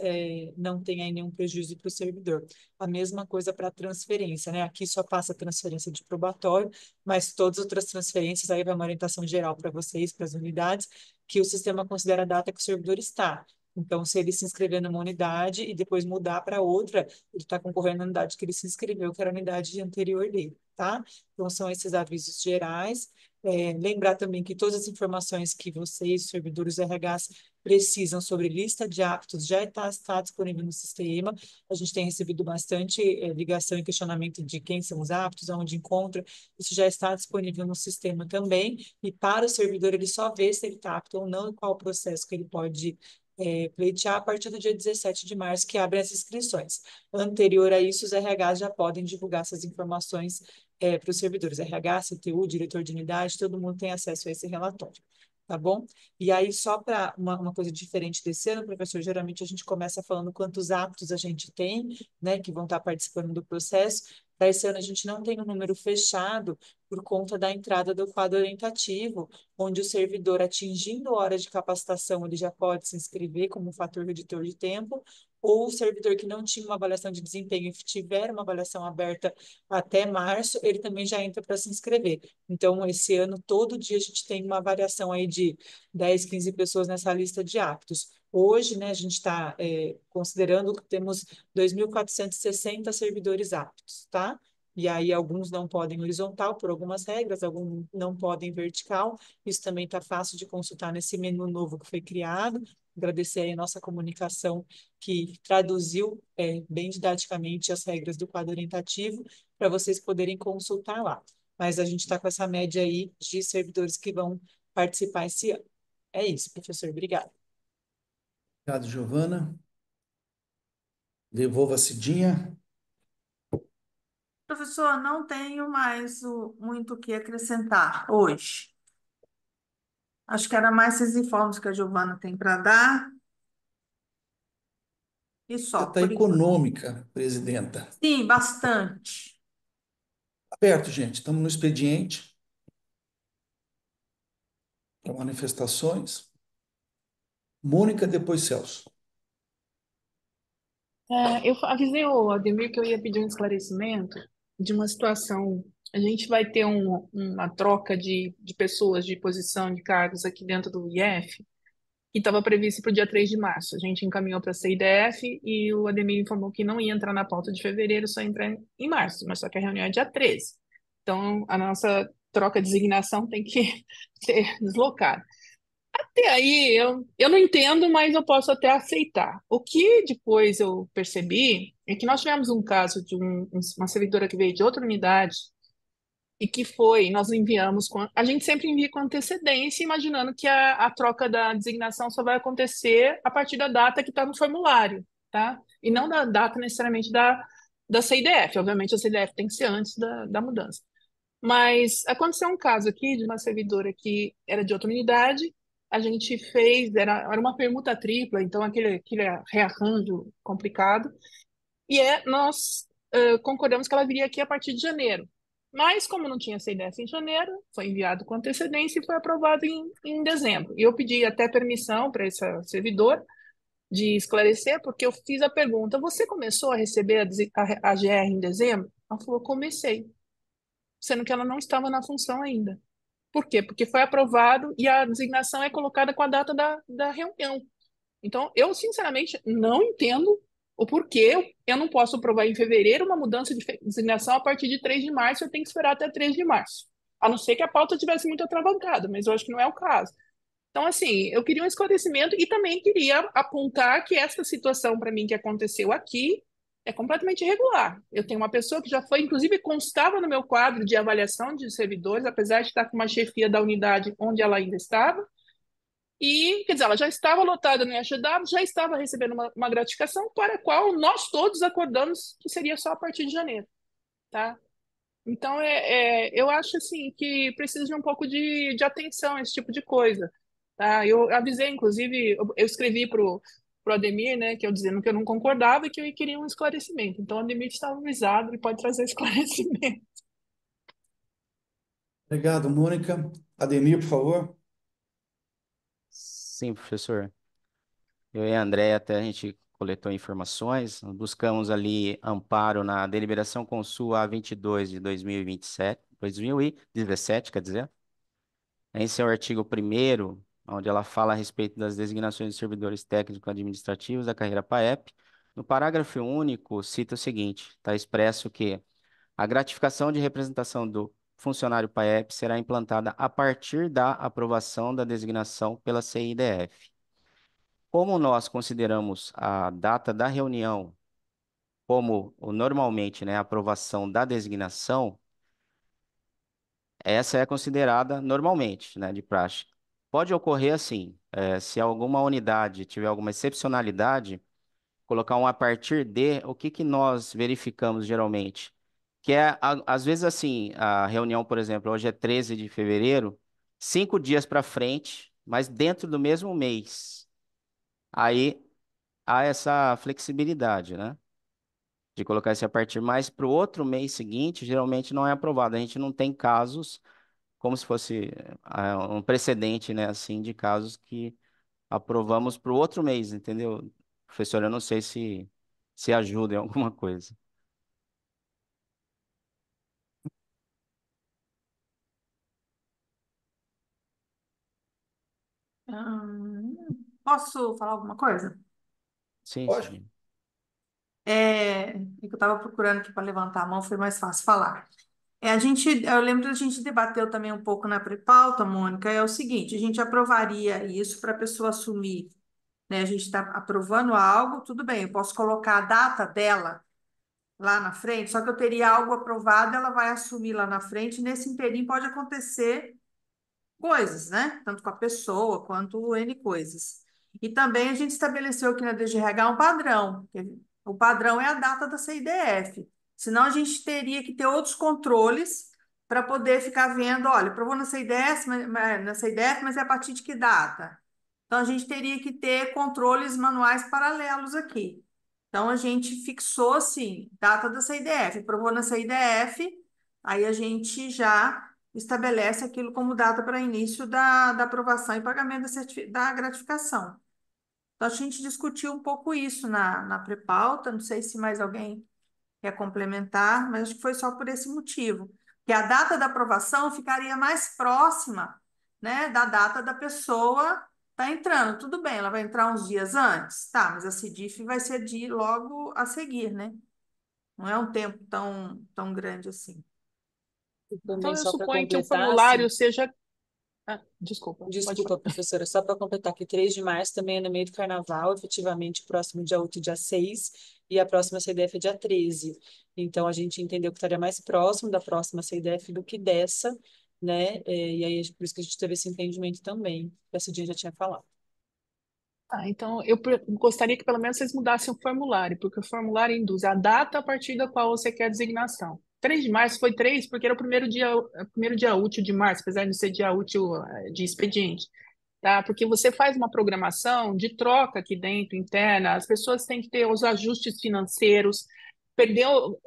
não tenha aí nenhum prejuízo para o servidor. A mesma coisa para a transferência, né? Aqui só passa a transferência de probatório, mas todas as outras transferências, aí vai uma orientação geral para vocês, para as unidades, que o sistema considera a data que o servidor está. Então, se ele se inscrever numa unidade e depois mudar para outra, ele está concorrendo à unidade que ele se inscreveu, que era a unidade anterior dele, tá? Então, são esses avisos gerais. Lembrar também que todas as informações que vocês, servidores RH, precisam sobre lista de aptos já está disponível no sistema. A gente tem recebido bastante ligação e questionamento de quem são os aptos, aonde encontra. Isso já está disponível no sistema também. E para o servidor, ele só vê se ele está apto ou não e qual o processo que ele pode pleitear a partir do dia 17 de março, que abre as inscrições. Anterior a isso, os RHs já podem divulgar essas informações para os servidores. RH, CTU, diretor de unidade, todo mundo tem acesso a esse relatório, tá bom? E aí, só para uma coisa diferente desse ano, professor, geralmente a gente começa falando quantos aptos a gente tem, né, que vão estar participando do processo. Para esse ano, a gente não tem um número fechado por conta da entrada do quadro orientativo, onde o servidor, atingindo horas de capacitação, ele já pode se inscrever como um fator redutor de tempo, ou o servidor que não tinha uma avaliação de desempenho e tiver uma avaliação aberta até março, ele também já entra para se inscrever. Então, esse ano, todo dia a gente tem uma variação aí de 10, 15 pessoas nessa lista de aptos. Hoje, né, a gente está considerando que temos 2.460 servidores aptos, tá? E aí, alguns não podem horizontal por algumas regras, alguns não podem vertical. Isso também está fácil de consultar nesse menu novo que foi criado. Agradecer aí a nossa comunicação que traduziu bem didaticamente as regras do quadro orientativo para vocês poderem consultar lá. Mas a gente está com essa média aí de servidores que vão participar esse ano. É isso, professor. Obrigada. Obrigado, Giovana. Devolvo a Cidinha. Professor, não tenho mais muito o que acrescentar hoje. Acho que era mais esses informes que a Giovana tem para dar. E Você só, está por enquanto. econômica, presidenta. Sim, bastante. Aperto, gente. Estamos no expediente. Para manifestações. Mônica, depois Celso. Eu avisei o Ademir que eu ia pedir um esclarecimento de uma situação. A gente vai ter uma troca de pessoas de posição de cargos aqui dentro do IF, que estava previsto para o dia 3 de março. A gente encaminhou para a CIDF e o Ademir informou que não ia entrar na pauta de fevereiro, só ia entrar em março, mas só que a reunião é dia 13. Então, a nossa troca de designação tem que ser deslocada. Até aí, eu não entendo, mas eu posso até aceitar. O que depois eu percebi é que nós tivemos um caso de uma servidora que veio de outra unidade e que foi, nós enviamos a gente sempre envia com antecedência, imaginando que a troca da designação só vai acontecer a partir da data que está no formulário, tá? E não da data necessariamente da CIDF. Obviamente, a CIDF tem que ser antes da mudança. Mas aconteceu um caso aqui de uma servidora que era de outra unidade, a gente fez, era uma permuta tripla, então aquele rearranjo complicado, e nós concordamos que ela viria aqui a partir de janeiro. Mas, como não tinha CIDF em janeiro, foi enviado com antecedência e foi aprovado em dezembro. E eu pedi até permissão para essa servidora de esclarecer, porque eu fiz a pergunta: você começou a receber a GR em dezembro? Ela falou: comecei, sendo que ela não estava na função ainda. Por quê? Porque foi aprovado e a designação é colocada com a data da reunião. Então, eu, sinceramente, não entendo o porquê eu não posso aprovar em fevereiro uma mudança de designação a partir de 3 de março, eu tenho que esperar até 3 de março. A não ser que a pauta tivesse muito atravancada, mas eu acho que não é o caso. Então, assim, eu queria um esclarecimento e também queria apontar que essa situação, para mim, que aconteceu aqui, é completamente irregular. Eu tenho uma pessoa que já foi, inclusive, constava no meu quadro de avaliação de servidores, apesar de estar com uma chefia da unidade onde ela ainda estava, e, quer dizer, ela já estava lotada no IHW, já estava recebendo uma gratificação para a qual nós todos acordamos que seria só a partir de janeiro, tá? Então, eu acho, assim, que precisa de um pouco de atenção a esse tipo de coisa, tá? Eu avisei, inclusive, eu escrevi para o Ademir, né, que eu dizendo que eu não concordava e que eu queria um esclarecimento. Então, o Ademir estava avisado, ele pode trazer esclarecimento. Obrigado, Mônica. Ademir, por favor. Sim, professor. Eu e a André até a gente coletou informações, buscamos ali amparo na deliberação Consul A22 de 2027, 2017, quer dizer. Em seu artigo 1º, onde ela fala a respeito das designações de servidores técnico-administrativos da carreira PAEP. No parágrafo único, cita o seguinte: está expresso que a gratificação de representação do funcionário PAEP será implantada a partir da aprovação da designação pela CIDF. Como nós consideramos a data da reunião como normalmente, né, a aprovação da designação, essa é considerada normalmente, né, de praxe. Pode ocorrer assim, se alguma unidade tiver alguma excepcionalidade, colocar um a partir de, o que que nós verificamos geralmente? Que é, às vezes assim, a reunião, por exemplo, hoje é 13 de fevereiro, 5 dias para frente, mas dentro do mesmo mês. Aí há essa flexibilidade, né? De colocar esse a partir, mas para o outro mês seguinte, geralmente não é aprovado. A gente não tem casos como se fosse um precedente, né, assim, de casos que aprovamos para o outro mês, entendeu? Professor, eu não sei se ajuda em alguma coisa. Posso falar alguma coisa? Sim, Pode. sim. Que eu estava procurando aqui para levantar a mão, foi mais fácil falar. Eu lembro que a gente debateu também um pouco na pré-pauta, Mônica, é o seguinte, a gente aprovaria isso para a pessoa assumir, né? A gente está aprovando algo, tudo bem, eu posso colocar a data dela lá na frente, só que eu teria algo aprovado, ela vai assumir lá na frente, e nesse inteirinho pode acontecer coisas, né? Tanto com a pessoa quanto N coisas. E também a gente estabeleceu aqui na DGRH um padrão. O padrão é a data da CIDF. Senão a gente teria que ter outros controles para poder ficar vendo, olha, provou na CIDF, mas é a partir de que data? Então a gente teria que ter controles manuais paralelos aqui. Então a gente fixou assim, data da CIDF, aprovou na CIDF, aí a gente já estabelece aquilo como data para início da aprovação e pagamento da gratificação. Então, a gente discutiu um pouco isso na pré-pauta, não sei se mais alguém quer complementar, mas acho que foi só por esse motivo, que a data da aprovação ficaria mais próxima, né, da data da pessoa tá entrando. Tudo bem, ela vai entrar uns dias antes, tá, mas a CDIF vai ser logo a seguir, né? Não é um tempo tão grande assim. E Então, também, eu só para suponho que o completar, assim, formulário seja. Ah, desculpa, pode desculpa, falar. professora, só para completar que 3 de março também é no meio do carnaval, efetivamente, o próximo dia 8 e dia 6, e a próxima CDF é dia 13. Então, a gente entendeu que estaria mais próximo da próxima CDF do que dessa, né? E aí, por isso que a gente teve esse entendimento também, que a Cidinha já tinha falado. Então, gostaria que pelo menos vocês mudassem o formulário, porque o formulário induz a data a partir da qual você quer a designação. 3 de março foi 3 porque era o primeiro dia útil de março, apesar de não ser dia útil de expediente. Tá? Porque você faz uma programação de troca aqui dentro, interna, as pessoas têm que ter os ajustes financeiros,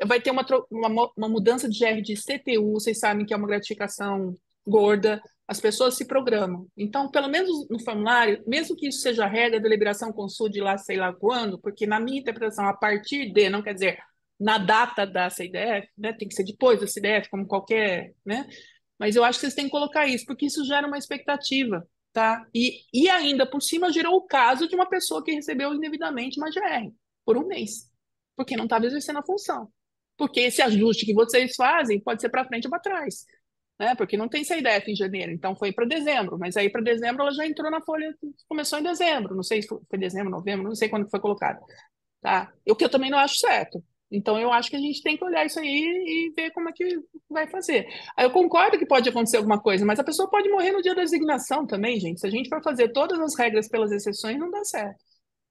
vai ter uma mudança de GR de CTU, vocês sabem que é uma gratificação gorda, as pessoas se programam. Então, pelo menos no formulário, mesmo que isso seja regra, deliberação consulte lá, sei lá quando, porque na minha interpretação, a partir de, não quer dizer na data da CIDF, né, tem que ser depois da CIDF, como qualquer, né? Mas eu acho que vocês têm que colocar isso, porque isso gera uma expectativa, tá? E ainda por cima gerou o caso de uma pessoa que recebeu indevidamente uma GR por um mês, porque não estava exercendo a função. Porque esse ajuste que vocês fazem pode ser para frente ou para trás, né? Porque não tem CIDF em janeiro, então foi para dezembro, mas aí para dezembro ela já entrou na folha, começou em dezembro, não sei se foi dezembro, novembro, não sei quando foi colocado, tá? O que eu também não acho certo. Então, eu acho que a gente tem que olhar isso aí e ver como é que vai fazer. Aí eu concordo que pode acontecer alguma coisa, mas a pessoa pode morrer no dia da designação também, gente. Se a gente for fazer todas as regras pelas exceções, não dá certo,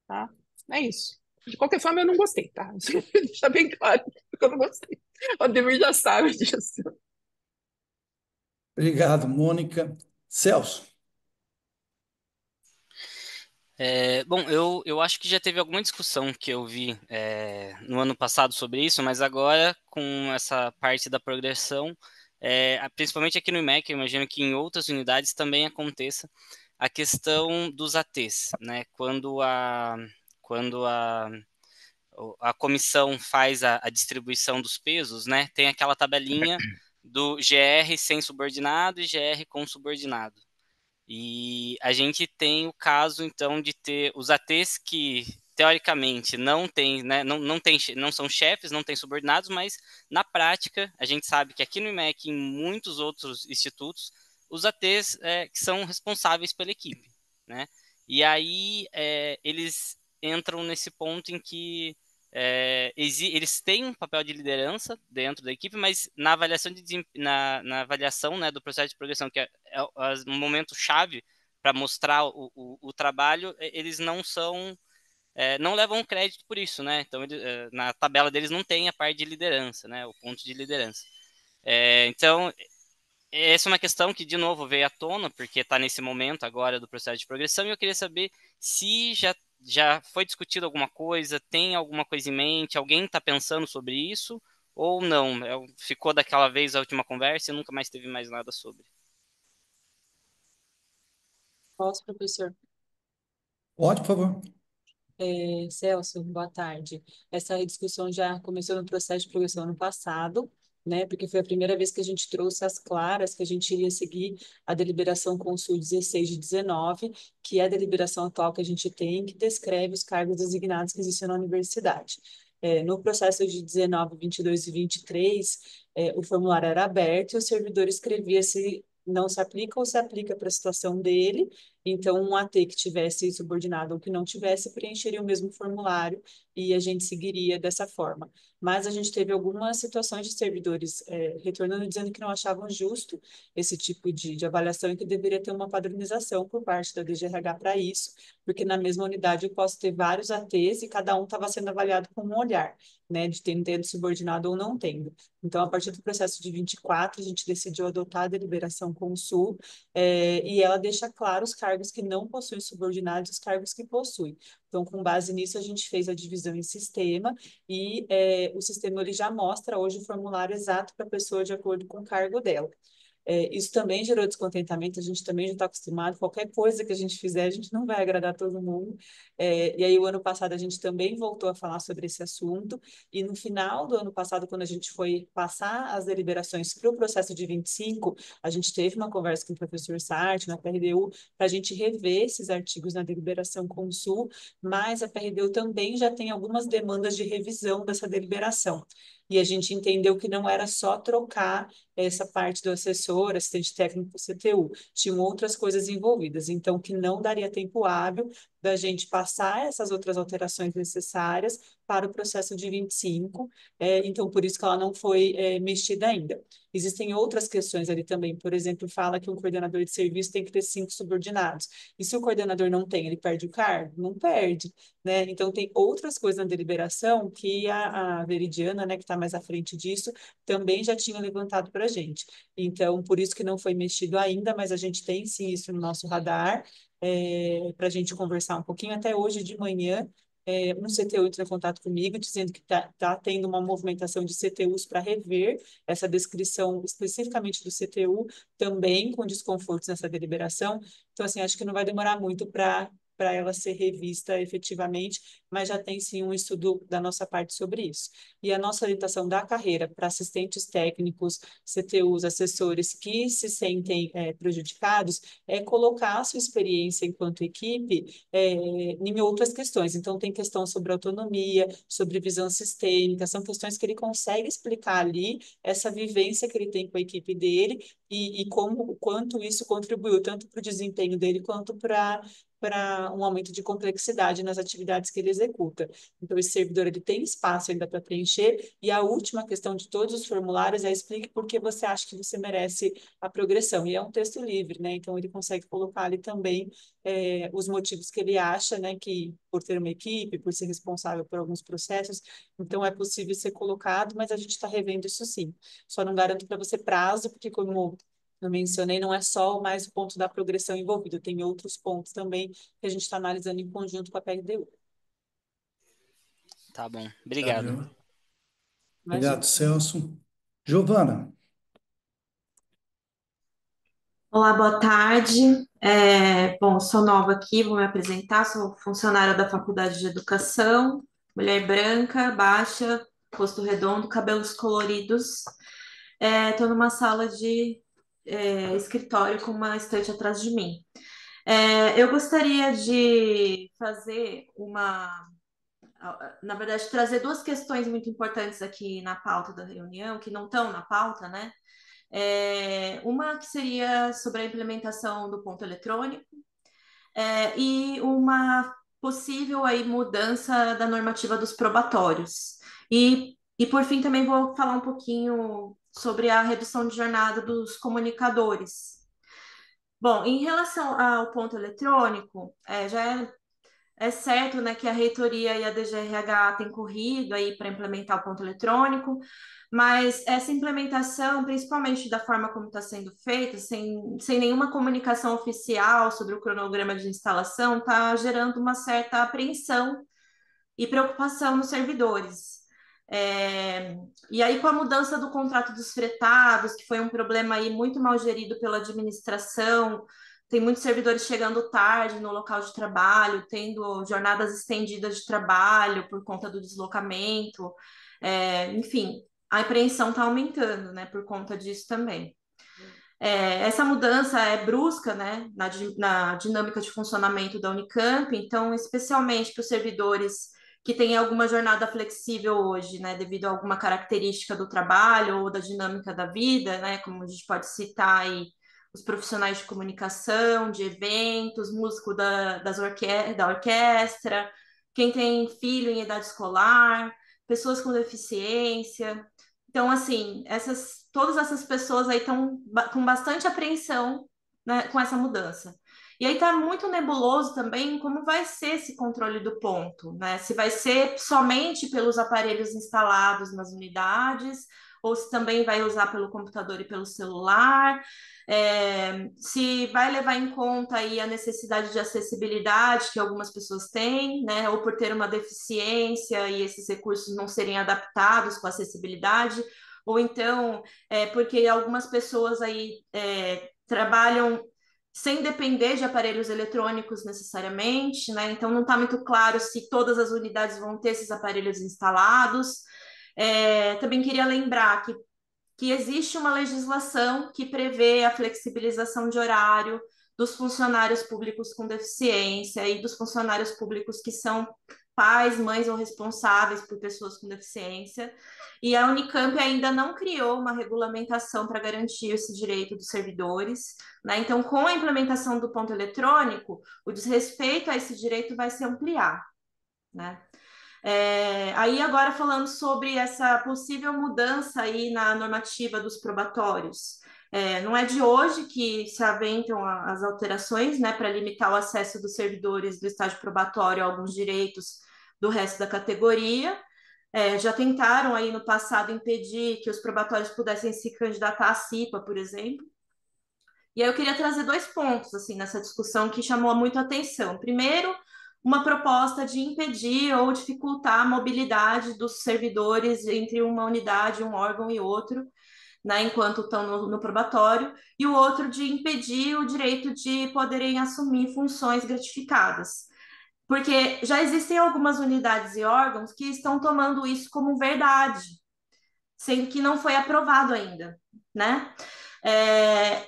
tá? É isso. De qualquer forma, eu não gostei, tá? Deixa bem claro que eu não gostei. O Ademir já sabe disso. Obrigado, Mônica. Celso. Bom, eu acho que já teve alguma discussão que eu vi no ano passado sobre isso, mas agora com essa parte da progressão, principalmente aqui no IMEC, eu imagino que em outras unidades também aconteça a questão dos ATs, né? Quando a comissão faz a distribuição dos pesos, né? Tem aquela tabelinha do GR sem subordinado e GR com subordinado. E a gente tem o caso, então, de ter os ATs que, teoricamente, não tem, né, não são chefes, não têm subordinados, mas, na prática, a gente sabe que aqui no IMEC e em muitos outros institutos, os ATs que são responsáveis pela equipe, né? E aí eles entram nesse ponto em que eles têm um papel de liderança dentro da equipe, mas na avaliação na avaliação, né, do processo de progressão, que é um momento chave para mostrar o trabalho, eles não são não levam crédito por isso, né? Então na tabela deles não tem a parte de liderança, né? O ponto de liderança. Então essa é uma questão que, de novo, veio à tona, porque está nesse momento agora do processo de progressão, e eu queria saber se já foi discutido alguma coisa, tem alguma coisa em mente, alguém está pensando sobre isso, ou não? Ficou daquela vez a última conversa e nunca mais teve mais nada sobre. Posso, professor? Pode, por favor. Celso, boa tarde. Essa discussão já começou no processo de progressão ano passado, né? Porque foi a primeira vez que a gente trouxe as claras que a gente iria seguir a deliberação Consul 16 de 19, que é a deliberação atual que a gente tem, que descreve os cargos designados que existem na universidade. No processo de 19, 22 e 23, o formulário era aberto e o servidor escrevia se não se aplica ou se aplica para a situação dele. Então, um AT que tivesse subordinado ou que não tivesse, preencheria o mesmo formulário e a gente seguiria dessa forma. Mas a gente teve algumas situações de servidores retornando dizendo que não achavam justo esse tipo de avaliação e que deveria ter uma padronização por parte da DGRH para isso, porque na mesma unidade eu posso ter vários ATs e cada um estava sendo avaliado com um olhar, né, de tendo subordinado ou não tendo. Então, a partir do processo de 24, a gente decidiu adotar a deliberação Consul, e ela deixa claro os cargos que não possuem subordinados e os cargos que possuem. Então, com base nisso, a gente fez a divisão em sistema e o sistema ele já mostra hoje o formulário exato para a pessoa de acordo com o cargo dela. Isso também gerou descontentamento, a gente também já está acostumado, qualquer coisa que a gente fizer, a gente não vai agradar todo mundo. E aí, o ano passado, a gente também voltou a falar sobre esse assunto, e no final do ano passado, quando a gente foi passar as deliberações para o processo de 25, a gente teve uma conversa com o professor Sartre, na PRDU, para a gente rever esses artigos na deliberação Consul, mas a PRDU também já tem algumas demandas de revisão dessa deliberação. E a gente entendeu que não era só trocar essa parte do assessor, assistente técnico do CTU. Tinham outras coisas envolvidas, então que não daria tempo hábil da gente passar essas outras alterações necessárias para o processo de 25, então por isso que ela não foi mexida ainda. Existem outras questões ali também, por exemplo, fala que um coordenador de serviço tem que ter 5 subordinados, e se o coordenador não tem, ele perde o cargo? Não perde, né? Então tem outras coisas na deliberação que a Veridiana, né, que está mais à frente disso, também já tinha levantado para a gente. Então, por isso que não foi mexido ainda, mas a gente tem sim isso no nosso radar, para a gente conversar um pouquinho. Até hoje de manhã, um CTU entrou em contato comigo, dizendo que está tendo uma movimentação de CTUs para rever essa descrição especificamente do CTU, também com desconfortos nessa deliberação. Então, assim, acho que não vai demorar muito para ela ser revista efetivamente, mas já tem sim um estudo da nossa parte sobre isso. E a nossa orientação da carreira para assistentes técnicos, CTUs, assessores que se sentem prejudicados, é colocar a sua experiência enquanto equipe em outras questões. Então, tem questão sobre autonomia, sobre visão sistêmica, são questões que ele consegue explicar ali, essa vivência que ele tem com a equipe dele e como, o quanto isso contribuiu tanto para o desempenho dele quanto para um aumento de complexidade nas atividades que ele executa. Então, esse servidor ele tem espaço ainda para preencher, e a última questão de todos os formulários é explique por que você acha que você merece a progressão. E é um texto livre, né? Então, ele consegue colocar ali também os motivos que ele acha, né? Que por ter uma equipe, por ser responsável por alguns processos, então é possível ser colocado, mas a gente está revendo isso sim. Só não garanto para você prazo, porque como eu mencionei, não é só mais o ponto da progressão envolvido, tem outros pontos também que a gente está analisando em conjunto com a PRDU. Tá bom, obrigado. Obrigado, Celso. Giovana. Olá, boa tarde. Bom, sou nova aqui, vou me apresentar. Sou funcionária da Faculdade de Educação, mulher branca, baixa, rosto redondo, cabelos coloridos. Estou numa sala de escritório com uma estante atrás de mim. Eu gostaria de fazer na verdade, trazer duas questões muito importantes aqui na pauta da reunião, que não estão na pauta, né? Uma que seria sobre a implementação do ponto eletrônico, e uma possível aí mudança da normativa dos probatórios. E por fim, também vou falar um pouquinho sobre a redução de jornada dos comunicadores. Bom, em relação ao ponto eletrônico, já é certo, né, que a reitoria e a DGRH têm corrido aí para implementar o ponto eletrônico, mas essa implementação, principalmente da forma como está sendo feita, sem nenhuma comunicação oficial sobre o cronograma de instalação, está gerando uma certa apreensão e preocupação nos servidores. E aí, com a mudança do contrato dos fretados, que foi um problema aí muito mal gerido pela administração, tem muitos servidores chegando tarde no local de trabalho, tendo jornadas estendidas de trabalho por conta do deslocamento, enfim, a apreensão está aumentando, né, por conta disso também. Essa mudança é brusca, né, na dinâmica de funcionamento da Unicamp, então, especialmente para os servidores que têm alguma jornada flexível hoje, né, devido a alguma característica do trabalho ou da dinâmica da vida, né, como a gente pode citar aí os profissionais de comunicação, de eventos, músico da orquestra, quem tem filho em idade escolar, pessoas com deficiência. Então, assim, todas essas pessoas aí estão com bastante apreensão, né, com essa mudança. E aí está muito nebuloso também como vai ser esse controle do ponto, né? Se vai ser somente pelos aparelhos instalados nas unidades, ou se também vai usar pelo computador e pelo celular, se vai levar em conta aí a necessidade de acessibilidade que algumas pessoas têm, né? Ou por ter uma deficiência e esses recursos não serem adaptados com acessibilidade, ou então porque algumas pessoas aí trabalham sem depender de aparelhos eletrônicos necessariamente, né? Então não está muito claro se todas as unidades vão ter esses aparelhos instalados. Também queria lembrar que existe uma legislação que prevê a flexibilização de horário dos funcionários públicos com deficiência e dos funcionários públicos que são pais, mães ou responsáveis por pessoas com deficiência. E a Unicamp ainda não criou uma regulamentação para garantir esse direito dos servidores, né? Então, com a implementação do ponto eletrônico, o desrespeito a esse direito vai se ampliar, né? Aí agora falando sobre essa possível mudança aí na normativa dos probatórios. Não é de hoje que se aventam as alterações, né, para limitar o acesso dos servidores do estágio probatório a alguns direitos do resto da categoria. Já tentaram aí no passado impedir que os probatórios pudessem se candidatar à CIPA, por exemplo. E aí eu queria trazer dois pontos assim nessa discussão que chamou muito a atenção. Primeiro, uma proposta de impedir ou dificultar a mobilidade dos servidores entre uma unidade, um órgão e outro, né, enquanto estão no probatório, e o outro de impedir o direito de poderem assumir funções gratificadas. Porque já existem algumas unidades e órgãos que estão tomando isso como verdade, sendo que não foi aprovado ainda, né?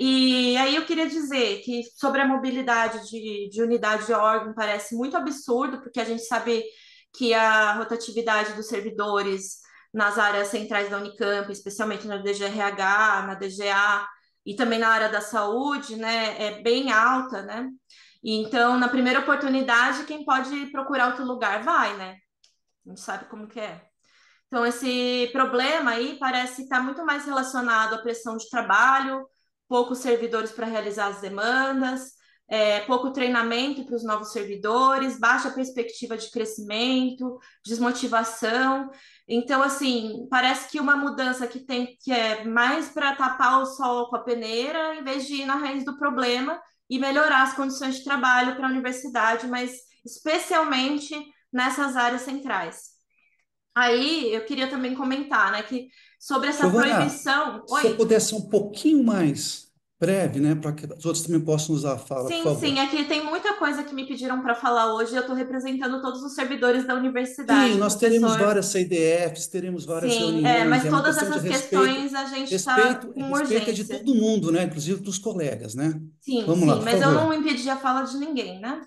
E aí eu queria dizer que sobre a mobilidade de unidade de órgão parece muito absurdo, porque a gente sabe que a rotatividade dos servidores nas áreas centrais da Unicamp, especialmente na DGRH, na DGA e também na área da saúde, né, é bem alta, né? Então, na primeira oportunidade, quem pode procurar outro lugar vai, né? A gente sabe como que é. Então, esse problema aí parece estar muito mais relacionado à pressão de trabalho, poucos servidores para realizar as demandas, pouco treinamento para os novos servidores, baixa perspectiva de crescimento, desmotivação. Então, assim, parece que uma mudança que é mais para tapar o sol com a peneira, em vez de ir na raiz do problema e melhorar as condições de trabalho para a universidade, mas especialmente nessas áreas centrais. Aí eu queria também comentar, né, que sobre essa Giovana, proibição. se eu Oi, pudesse um pouquinho mais breve, né, para que os outros também possam usar a fala, por Sim, sim, favor. aqui tem muita coisa que me pediram para falar hoje. Eu estou representando todos os servidores da Sim, universidade, nós teremos professor. várias CDFs, teremos várias Sim, reuniões, mas é uma todas questão de essas respeito, questões a gente está respeito, com respeito é de urgência. todo mundo, né, inclusive dos colegas, né? Sim, Vamos lá, sim, por mas eu não favor. impedi a fala de ninguém, né?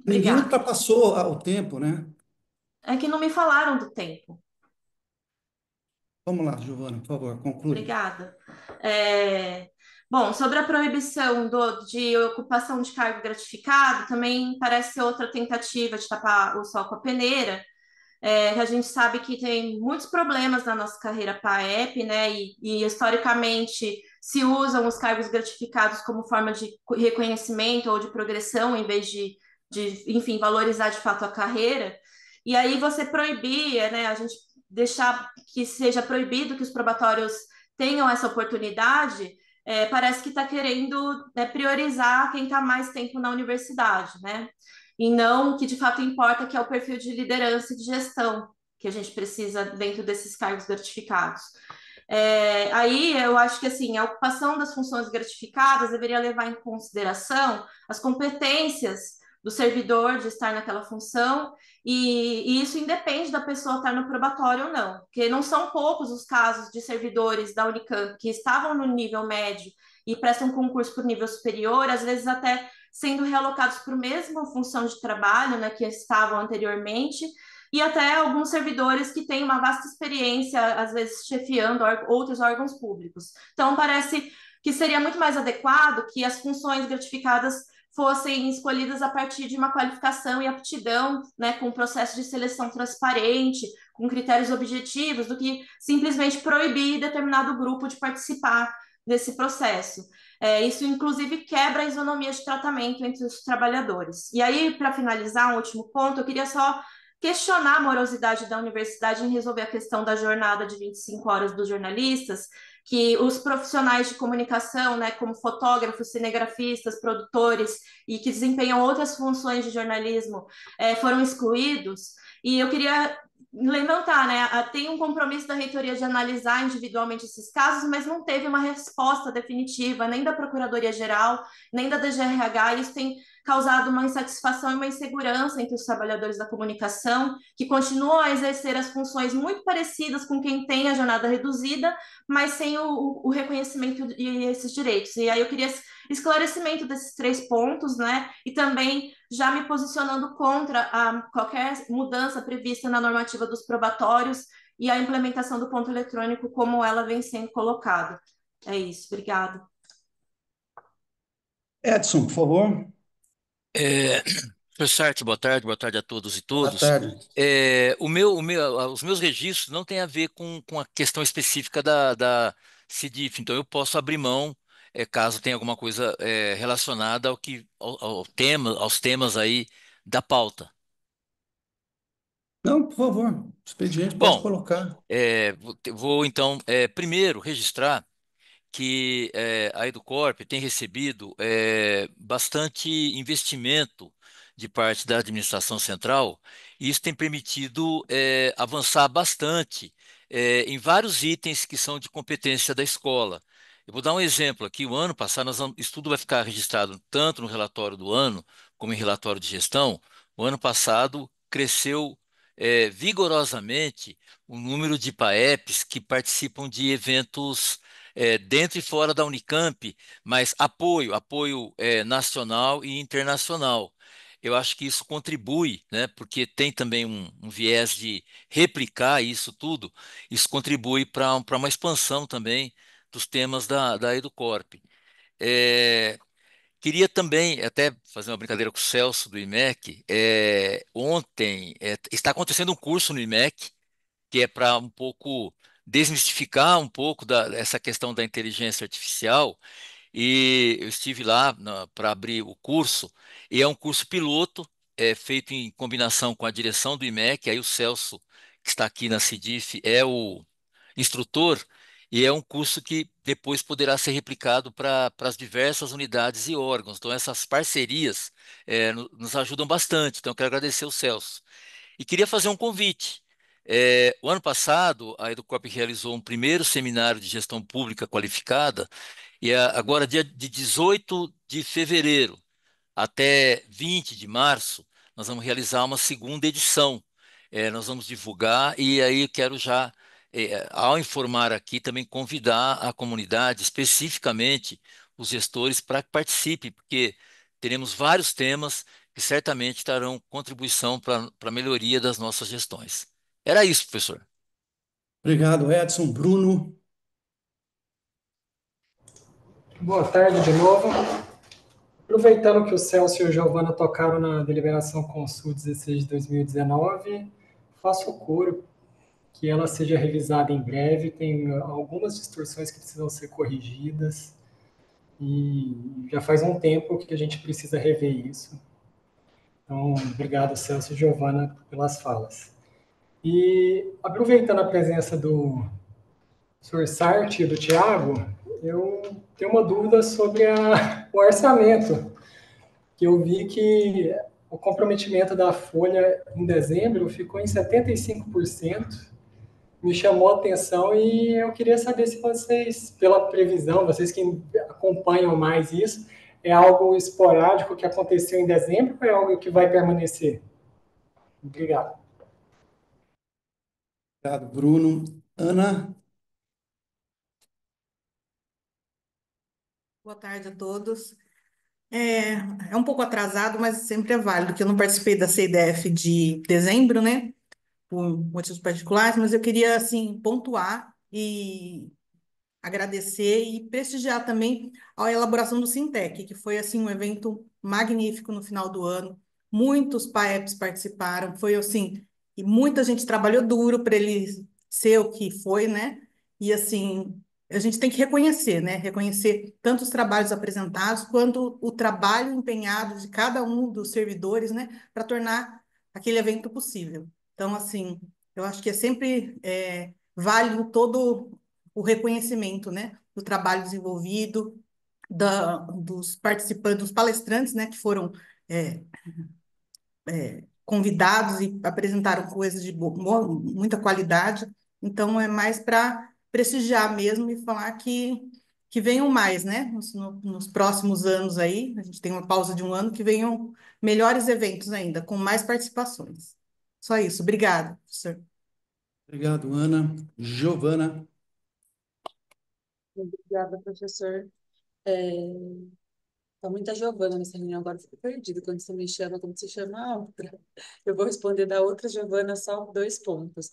Ninguém Obrigada. ultrapassou o tempo, né? É que não me falaram do tempo. Vamos lá, Giovana, por favor, conclui. Obrigada. É, Bom, sobre a proibição de ocupação de cargo gratificado, também parece outra tentativa de tapar o sol com a peneira. Que a gente sabe que tem muitos problemas na nossa carreira PAEP, né? E historicamente se usam os cargos gratificados como forma de reconhecimento ou de progressão, em vez enfim, valorizar de fato a carreira. E aí você proibir, né? A gente deixar que seja proibido que os probatórios tenham essa oportunidade, parece que está querendo, né, priorizar quem está mais tempo na universidade, né? E não o que de fato importa, que é o perfil de liderança e de gestão que a gente precisa dentro desses cargos gratificados. Aí eu acho que assim, a ocupação das funções gratificadas deveria levar em consideração as competências do servidor de estar naquela função, e isso independe da pessoa estar no probatório ou não, porque não são poucos os casos de servidores da Unicamp que estavam no nível médio e prestam concurso para o nível superior, às vezes até sendo realocados para a mesma função de trabalho, né, que estavam anteriormente, e até alguns servidores que têm uma vasta experiência, às vezes chefiando outros órgãos públicos. Então, parece que seria muito mais adequado que as funções gratificadas fossem escolhidas a partir de uma qualificação e aptidão, né, com um processo de seleção transparente, com critérios objetivos, do que simplesmente proibir determinado grupo de participar desse processo. Isso, inclusive, quebra a isonomia de tratamento entre os trabalhadores. E aí, para finalizar, um último ponto, eu queria só questionar a morosidade da universidade em resolver a questão da jornada de 25 horas dos jornalistas, que os profissionais de comunicação, né, como fotógrafos, cinegrafistas, produtores e que desempenham outras funções de jornalismo, foram excluídos. E eu queria levantar, né? Tem um compromisso da reitoria de analisar individualmente esses casos, mas não teve uma resposta definitiva, nem da Procuradoria-Geral, nem da DGRH, e isso tem causado uma insatisfação e uma insegurança entre os trabalhadores da comunicação, que continuam a exercer as funções muito parecidas com quem tem a jornada reduzida, mas sem o reconhecimento e esses direitos. E aí eu queria esclarecimento desses 3 pontos, né? E também já me posicionando contra qualquer mudança prevista na normativa dos probatórios e a implementação do ponto eletrônico como ela vem sendo colocada. É isso, obrigada. Edson, por favor. É, Professor, boa tarde a todos e Boa todos. tarde. Os meus registros não têm a ver com a questão específica da CDIF, então eu posso abrir mão, caso tenha alguma coisa relacionada aos temas aí da pauta. Não, por favor, expediente, pode Bom, colocar. vou então primeiro registrar que a Educorp tem recebido bastante investimento de parte da administração central, e isso tem permitido avançar bastante em vários itens que são de competência da escola. Eu vou dar um exemplo aqui. O ano passado, isso tudo vai ficar registrado tanto no relatório do ano como em relatório de gestão. O ano passado cresceu vigorosamente o número de PAEPs que participam de eventos dentro e fora da Unicamp, mas apoio nacional e internacional. Eu acho que isso contribui, né, porque tem também um viés de replicar isso tudo, isso contribui para uma expansão também dos temas da Educorp. É, Queria também até fazer uma brincadeira com o Celso do IMEC. Ontem está acontecendo um curso no IMEC que é para um pouco desmistificar um pouco essa questão da inteligência artificial. E eu estive lá para abrir o curso, e é um curso piloto, feito em combinação com a direção do IMEC. Aí o Celso, que está aqui na CDIF, é o instrutor, e é um curso que depois poderá ser replicado para as diversas unidades e órgãos. Então, essas parcerias nos ajudam bastante. Então, eu quero agradecer o Celso. E queria fazer um convite. O ano passado, a Educorp realizou um primeiro seminário de gestão pública qualificada, e agora, dia de 18 de fevereiro até 20 de março, nós vamos realizar uma segunda edição. Nós vamos divulgar, e aí eu quero já, ao informar aqui, também convidar a comunidade, especificamente os gestores, para que participem, porque teremos vários temas que certamente trarão contribuição para a melhoria das nossas gestões. Era isso, professor. Obrigado, Edson. Bruno. Boa tarde de novo. Aproveitando que o Celso e o Giovana tocaram na deliberação Consul 16 de 2019, faço o coro que ela seja revisada em breve. Tem algumas distorções que precisam ser corrigidas e já faz um tempo que a gente precisa rever isso. Então, obrigado, Celso e Giovana, pelas falas. E aproveitando a presença do Sr. Sarti e do Tiago, eu tenho uma dúvida sobre o orçamento, que eu vi que o comprometimento da Folha em dezembro ficou em 75%, me chamou a atenção e eu queria saber se vocês, pela previsão, vocês que acompanham mais isso, é algo esporádico que aconteceu em dezembro ou é algo que vai permanecer? Obrigado. Obrigado, Bruno. Ana. Boa tarde a todos. É um pouco atrasado, mas sempre é válido, que eu não participei da CIDF de dezembro, né? Por motivos particulares, mas eu queria, assim, pontuar e agradecer e prestigiar também a elaboração do Sintec, que foi, assim, um evento magnífico no final do ano. Muitos PAEPs participaram, foi, assim, e muita gente trabalhou duro para ele ser o que foi, né? E, assim, a gente tem que reconhecer, né? Reconhecer tanto os trabalhos apresentados quanto o trabalho empenhado de cada um dos servidores, né? Para tornar aquele evento possível. Então, assim, eu acho que é sempre válido todo o reconhecimento, né, do trabalho desenvolvido, dos participantes, dos palestrantes, né, que foram é, convidados e apresentaram coisas de muita qualidade. Então, é mais para prestigiar mesmo e falar que venham mais, né, nos próximos anos aí, a gente tem uma pausa de um ano, que venham melhores eventos ainda, com mais participações. Só isso. Obrigada, professor. Obrigado, Ana. Giovana. Obrigada, professor. Tá muita Giovana nessa reunião, agora eu fico perdida quando você me chama, como se chama a outra. Eu vou responder da outra Giovana só 2 pontos.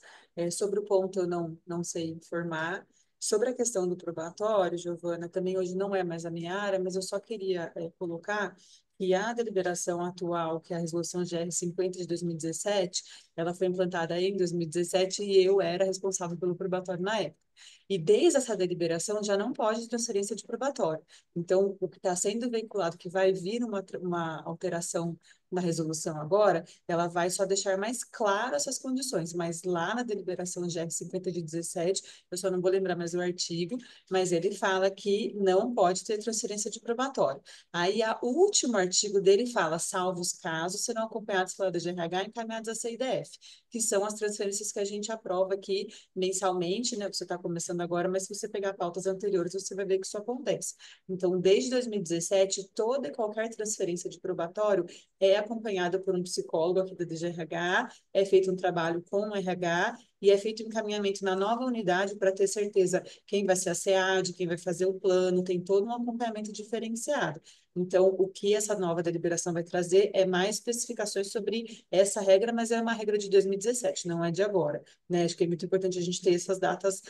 Sobre o ponto eu não sei informar. Sobre a questão do probatório, Giovana, também hoje não é mais a minha área, mas eu só queria colocar que a deliberação atual, que é a resolução GR 50 de 2017, ela foi implantada em 2017 e eu era responsável pelo probatório na época. E desde essa deliberação já não pode transferência de probatório. Então, o que está sendo veiculado, que vai vir uma alteração na resolução agora, ela vai só deixar mais claras essas condições, mas lá na deliberação GR 50 de 17, eu só não vou lembrar mais o artigo, mas ele fala que não pode ter transferência de probatório. Aí, o último artigo dele fala, salvo os casos, serão acompanhados pela DGRH e encaminhados à CIDF, que são as transferências que a gente aprova aqui mensalmente, né? Você está começando agora, mas se você pegar pautas anteriores, você vai ver que isso acontece. Então, desde 2017, toda e qualquer transferência de probatório é acompanhada por um psicólogo aqui da DGRH, é feito um trabalho com o RH e é feito um encaminhamento na nova unidade para ter certeza quem vai ser a SEAD, quem vai fazer o plano, tem todo um acompanhamento diferenciado. Então, o que essa nova deliberação vai trazer é mais especificações sobre essa regra, mas é uma regra de 2017, não é de agora, né? Acho que é muito importante a gente ter essas datas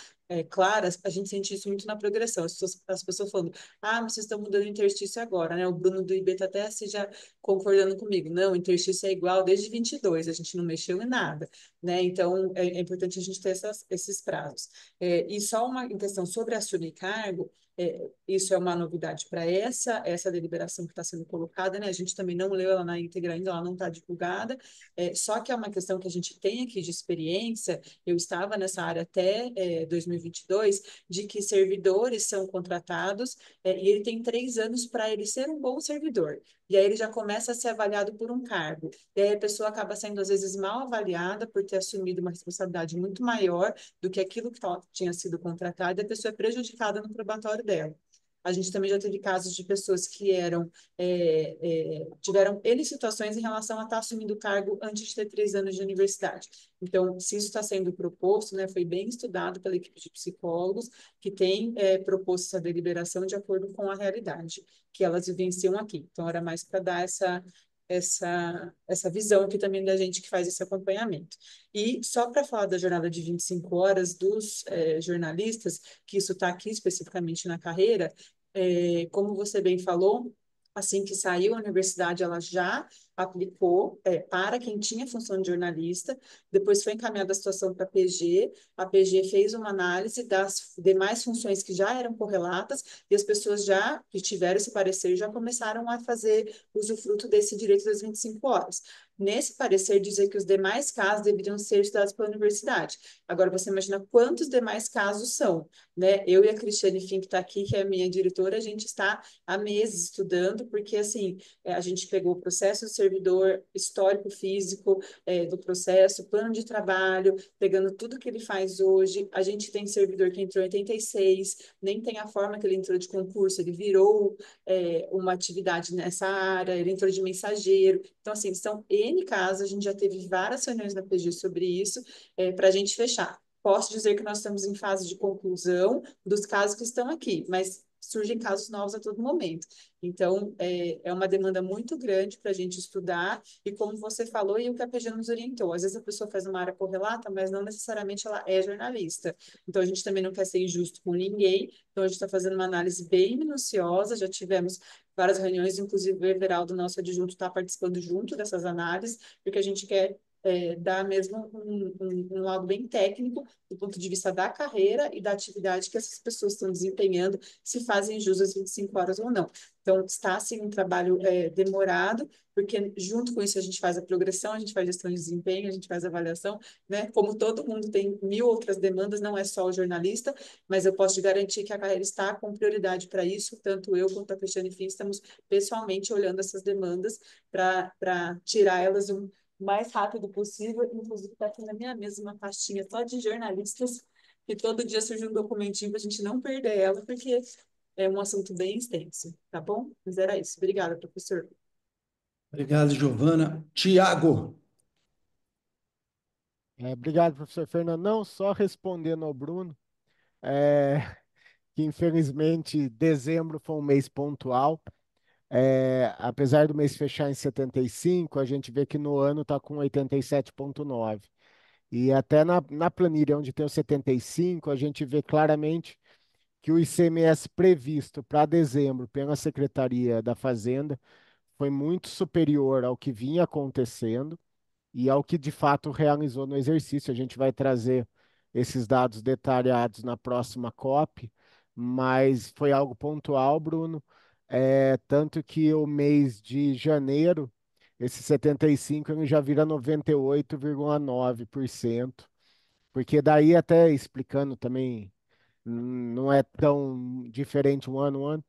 claras, a gente sente isso muito na progressão, as pessoas falando, mas vocês estão mudando o interstício agora, né? O Bruno do IB está até assim já concordando comigo, não, o interstício é igual desde 22, a gente não mexeu em nada, né? Então, é importante a gente ter esses prazos. E só uma questão sobre a Unicargo, isso é uma novidade para essa deliberação que está sendo colocada, né? A gente também não leu ela na íntegra ainda, ela não está divulgada, só que é uma questão que a gente tem aqui de experiência, eu estava nessa área até 2022, de que servidores são contratados e ele tem 3 anos para ele ser um bom servidor. e aí ele já começa a ser avaliado por um cargo. E aí a pessoa acaba sendo, às vezes, mal avaliada por ter assumido uma responsabilidade muito maior do que aquilo que tinha sido contratado, e a pessoa é prejudicada no probatório dela. A gente também já teve casos de pessoas que tiveram N situações em relação a estar assumindo o cargo antes de ter 3 anos de universidade. Então, se isso está sendo proposto, né, foi bem estudado pela equipe de psicólogos, que tem proposto essa deliberação de acordo com a realidade que elas vivenciam aqui. Então, era mais para dar essa visão aqui também da gente que faz esse acompanhamento. E só para falar da jornada de 25 horas dos jornalistas, que isso está aqui especificamente na carreira, como você bem falou, assim que saiu a universidade, ela já aplicou para quem tinha função de jornalista, depois foi encaminhada a situação para a PG fez uma análise das demais funções que já eram correlatas, e as pessoas já que tiveram esse parecer já começaram a fazer usufruto desse direito das 25 horas. Nesse parecer, dizer que os demais casos deveriam ser estudados pela universidade. Agora, você imagina quantos demais casos são, né? Eu e a Cristiane Fink, que está aqui, que é a minha diretora, a gente está há meses estudando, porque, assim, a gente pegou o processo do servidor, histórico físico do processo, plano de trabalho, pegando tudo que ele faz hoje. A gente tem servidor que entrou em 86, nem tem a forma que ele entrou de concurso, ele virou uma atividade nessa área, ele entrou de mensageiro. Então, assim, são N casos, a gente já teve várias reuniões na PG sobre isso, para a gente fechar. Posso dizer que nós estamos em fase de conclusão dos casos que estão aqui, mas surgem casos novos a todo momento. Então, é uma demanda muito grande para a gente estudar, e como você falou, e o que a PG nos orientou, às vezes a pessoa faz uma área correlata, mas não necessariamente ela é jornalista. Então, a gente também não quer ser injusto com ninguém, então a gente está fazendo uma análise bem minuciosa, já tivemos várias reuniões, inclusive o Everaldo, nosso adjunto, está participando junto dessas análises, porque a gente quer dar mesmo um lado bem técnico do ponto de vista da carreira e da atividade que essas pessoas estão desempenhando, se fazem jus às 25 horas ou não. Então, está, assim, um trabalho demorado, porque junto com isso a gente faz a progressão, a gente faz gestão de desempenho, a gente faz avaliação, né? Como todo mundo tem 1000 outras demandas, não é só o jornalista, mas eu posso te garantir que a carreira está com prioridade para isso, tanto eu quanto a Cristiane Fim estamos pessoalmente olhando essas demandas para tirar elas o mais rápido possível. Inclusive, está aqui na minha mesa uma pastinha só de jornalistas, que todo dia surge um documentinho para a gente não perder ela, porque é um assunto bem extenso, tá bom? Mas era isso. Obrigada, professor. Obrigado, Giovana. Tiago. Obrigado, professor Fernando. Não, só respondendo ao Bruno, é, que infelizmente dezembro foi um mês pontual. Apesar do mês fechar em 75, a gente vê que no ano está com 87,9. E até na planilha onde tem o 75, a gente vê claramente que o ICMS previsto para dezembro pela Secretaria da Fazenda foi muito superior ao que vinha acontecendo e ao que de fato realizou no exercício. A gente vai trazer esses dados detalhados na próxima COP, mas foi algo pontual, Bruno. Tanto que o mês de janeiro, esse 75 ele já vira 98,9%, porque daí até explicando também, não é tão diferente um ano.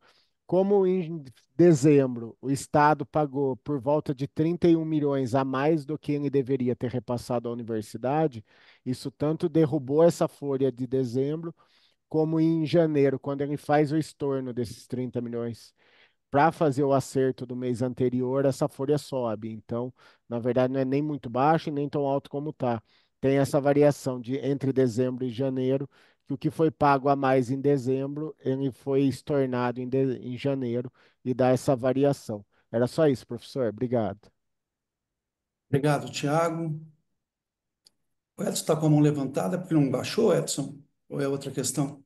Como em dezembro o Estado pagou por volta de 31 milhões a mais do que ele deveria ter repassado à universidade, isso tanto derrubou essa folha de dezembro, como em janeiro, quando ele faz o estorno desses 30 milhões para fazer o acerto do mês anterior, essa folha sobe. Então, na verdade, não é nem muito baixo e nem tão alto como está. Tem essa variação de entre dezembro e janeiro, que o que foi pago a mais em dezembro, ele foi estornado em janeiro e dá essa variação. Era só isso, professor. Obrigado. Obrigado, Tiago. O Edson está com a mão levantada porque não baixou, Edson? Ou é outra questão?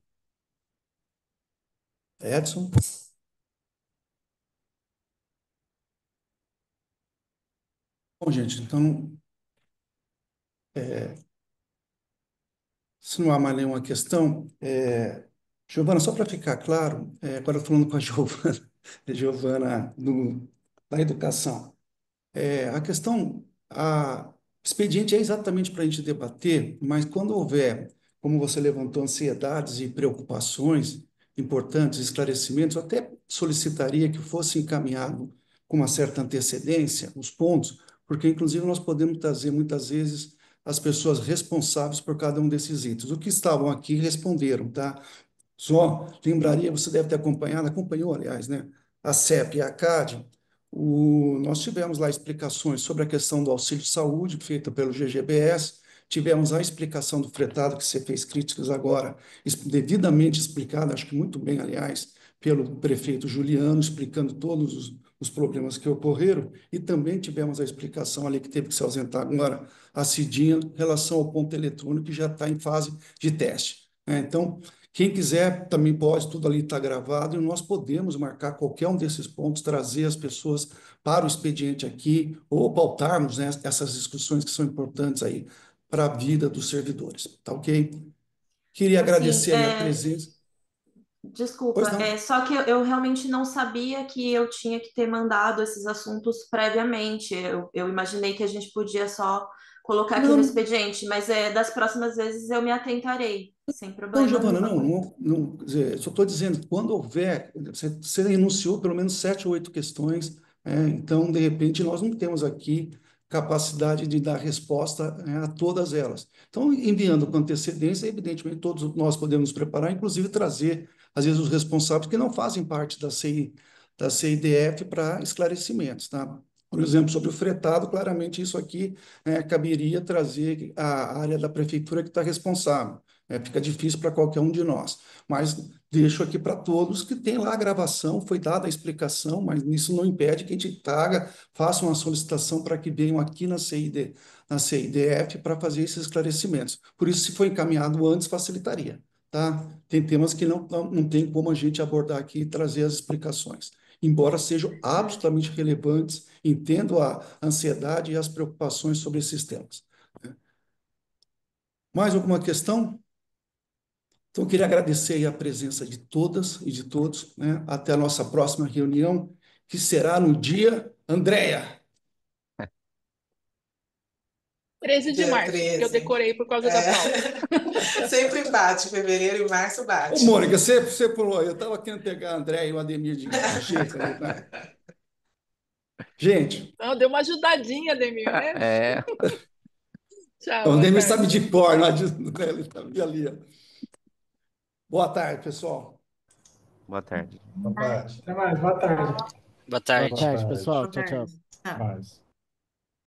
Edson? Bom, gente, então, se não há mais nenhuma questão, Giovana, só para ficar claro, agora eu falando com a Giovana, da educação. A questão, expediente é exatamente para a gente debater, mas quando houver, como você levantou, ansiedades e preocupações importantes, esclarecimentos, eu até solicitaria que fosse encaminhado com uma certa antecedência os pontos, porque, inclusive, nós podemos trazer, muitas vezes, as pessoas responsáveis por cada um desses itens. Os que estavam aqui responderam, tá? Só lembraria, você deve ter acompanhado, acompanhou, aliás, né? A CEP e a CAD, nós tivemos lá explicações sobre a questão do auxílio saúde, feita pelo GGBS, tivemos a explicação do fretado, que você fez críticas agora, devidamente explicada, acho que muito bem, aliás, pelo prefeito Juliano, explicando todos os problemas que ocorreram, e também tivemos a explicação ali que teve que se ausentar agora, a Cidinha, em relação ao ponto eletrônico, que já está em fase de teste, né? Então, quem quiser também pode, tudo ali está gravado, e nós podemos marcar qualquer um desses pontos, trazer as pessoas para o expediente aqui, ou pautarmos, né, essas discussões que são importantes aí para a vida dos servidores, tá ok? Queria Assim, agradecer aí a presença. Pois desculpa, não. só que eu realmente não sabia que eu tinha que ter mandado esses assuntos previamente. Eu imaginei que a gente podia só colocar aqui no Não, expediente, mas das próximas vezes eu me atentarei, sem não, problema Giovana, nenhum. não, quer dizer, só estou dizendo, quando houver, você enunciou pelo menos 7 ou 8 questões, então, de repente, nós não temos aqui capacidade de dar resposta, a todas elas. Então, enviando com antecedência, evidentemente, todos nós podemos nos preparar, inclusive trazer, às vezes, os responsáveis que não fazem parte da CIDF para esclarecimentos, tá? Por exemplo, sobre o fretado, claramente isso aqui, caberia trazer a área da prefeitura que está responsável. Fica difícil para qualquer um de nós. Mas deixo aqui para todos que tem lá a gravação, foi dada a explicação, mas isso não impede que a gente traga, faça uma solicitação para que venham aqui na CIDF para fazer esses esclarecimentos. Por isso, se for encaminhado antes, facilitaria, tá? Tem temas que não tem como a gente abordar aqui e trazer as explicações, embora sejam absolutamente relevantes, entendo a ansiedade e as preocupações sobre esses temas. Mais alguma questão? Então, eu queria agradecer aí a presença de todas e de todos, né? Até a nossa próxima reunião, que será no dia, Andréia. 13 de Dia março, que eu 13. decorei por causa da pauta. Sempre bate, fevereiro e março Ô, bate. Mônica, você pulou, eu estava querendo pegar a Andréia e o Ademir de jeito ali, né? Gente, Não, deu uma ajudadinha, Demir, né? É, o Tchau, boa Ademir sabe tarde. de cor, não adianta, ele está ali, ó. Boa tarde, pessoal. boa tarde. Boa tarde. Até mais, boa tarde. Boa Boa tarde. tarde, tarde. pessoal. Boa Tchau, tchau. tarde. Tchau. Mais.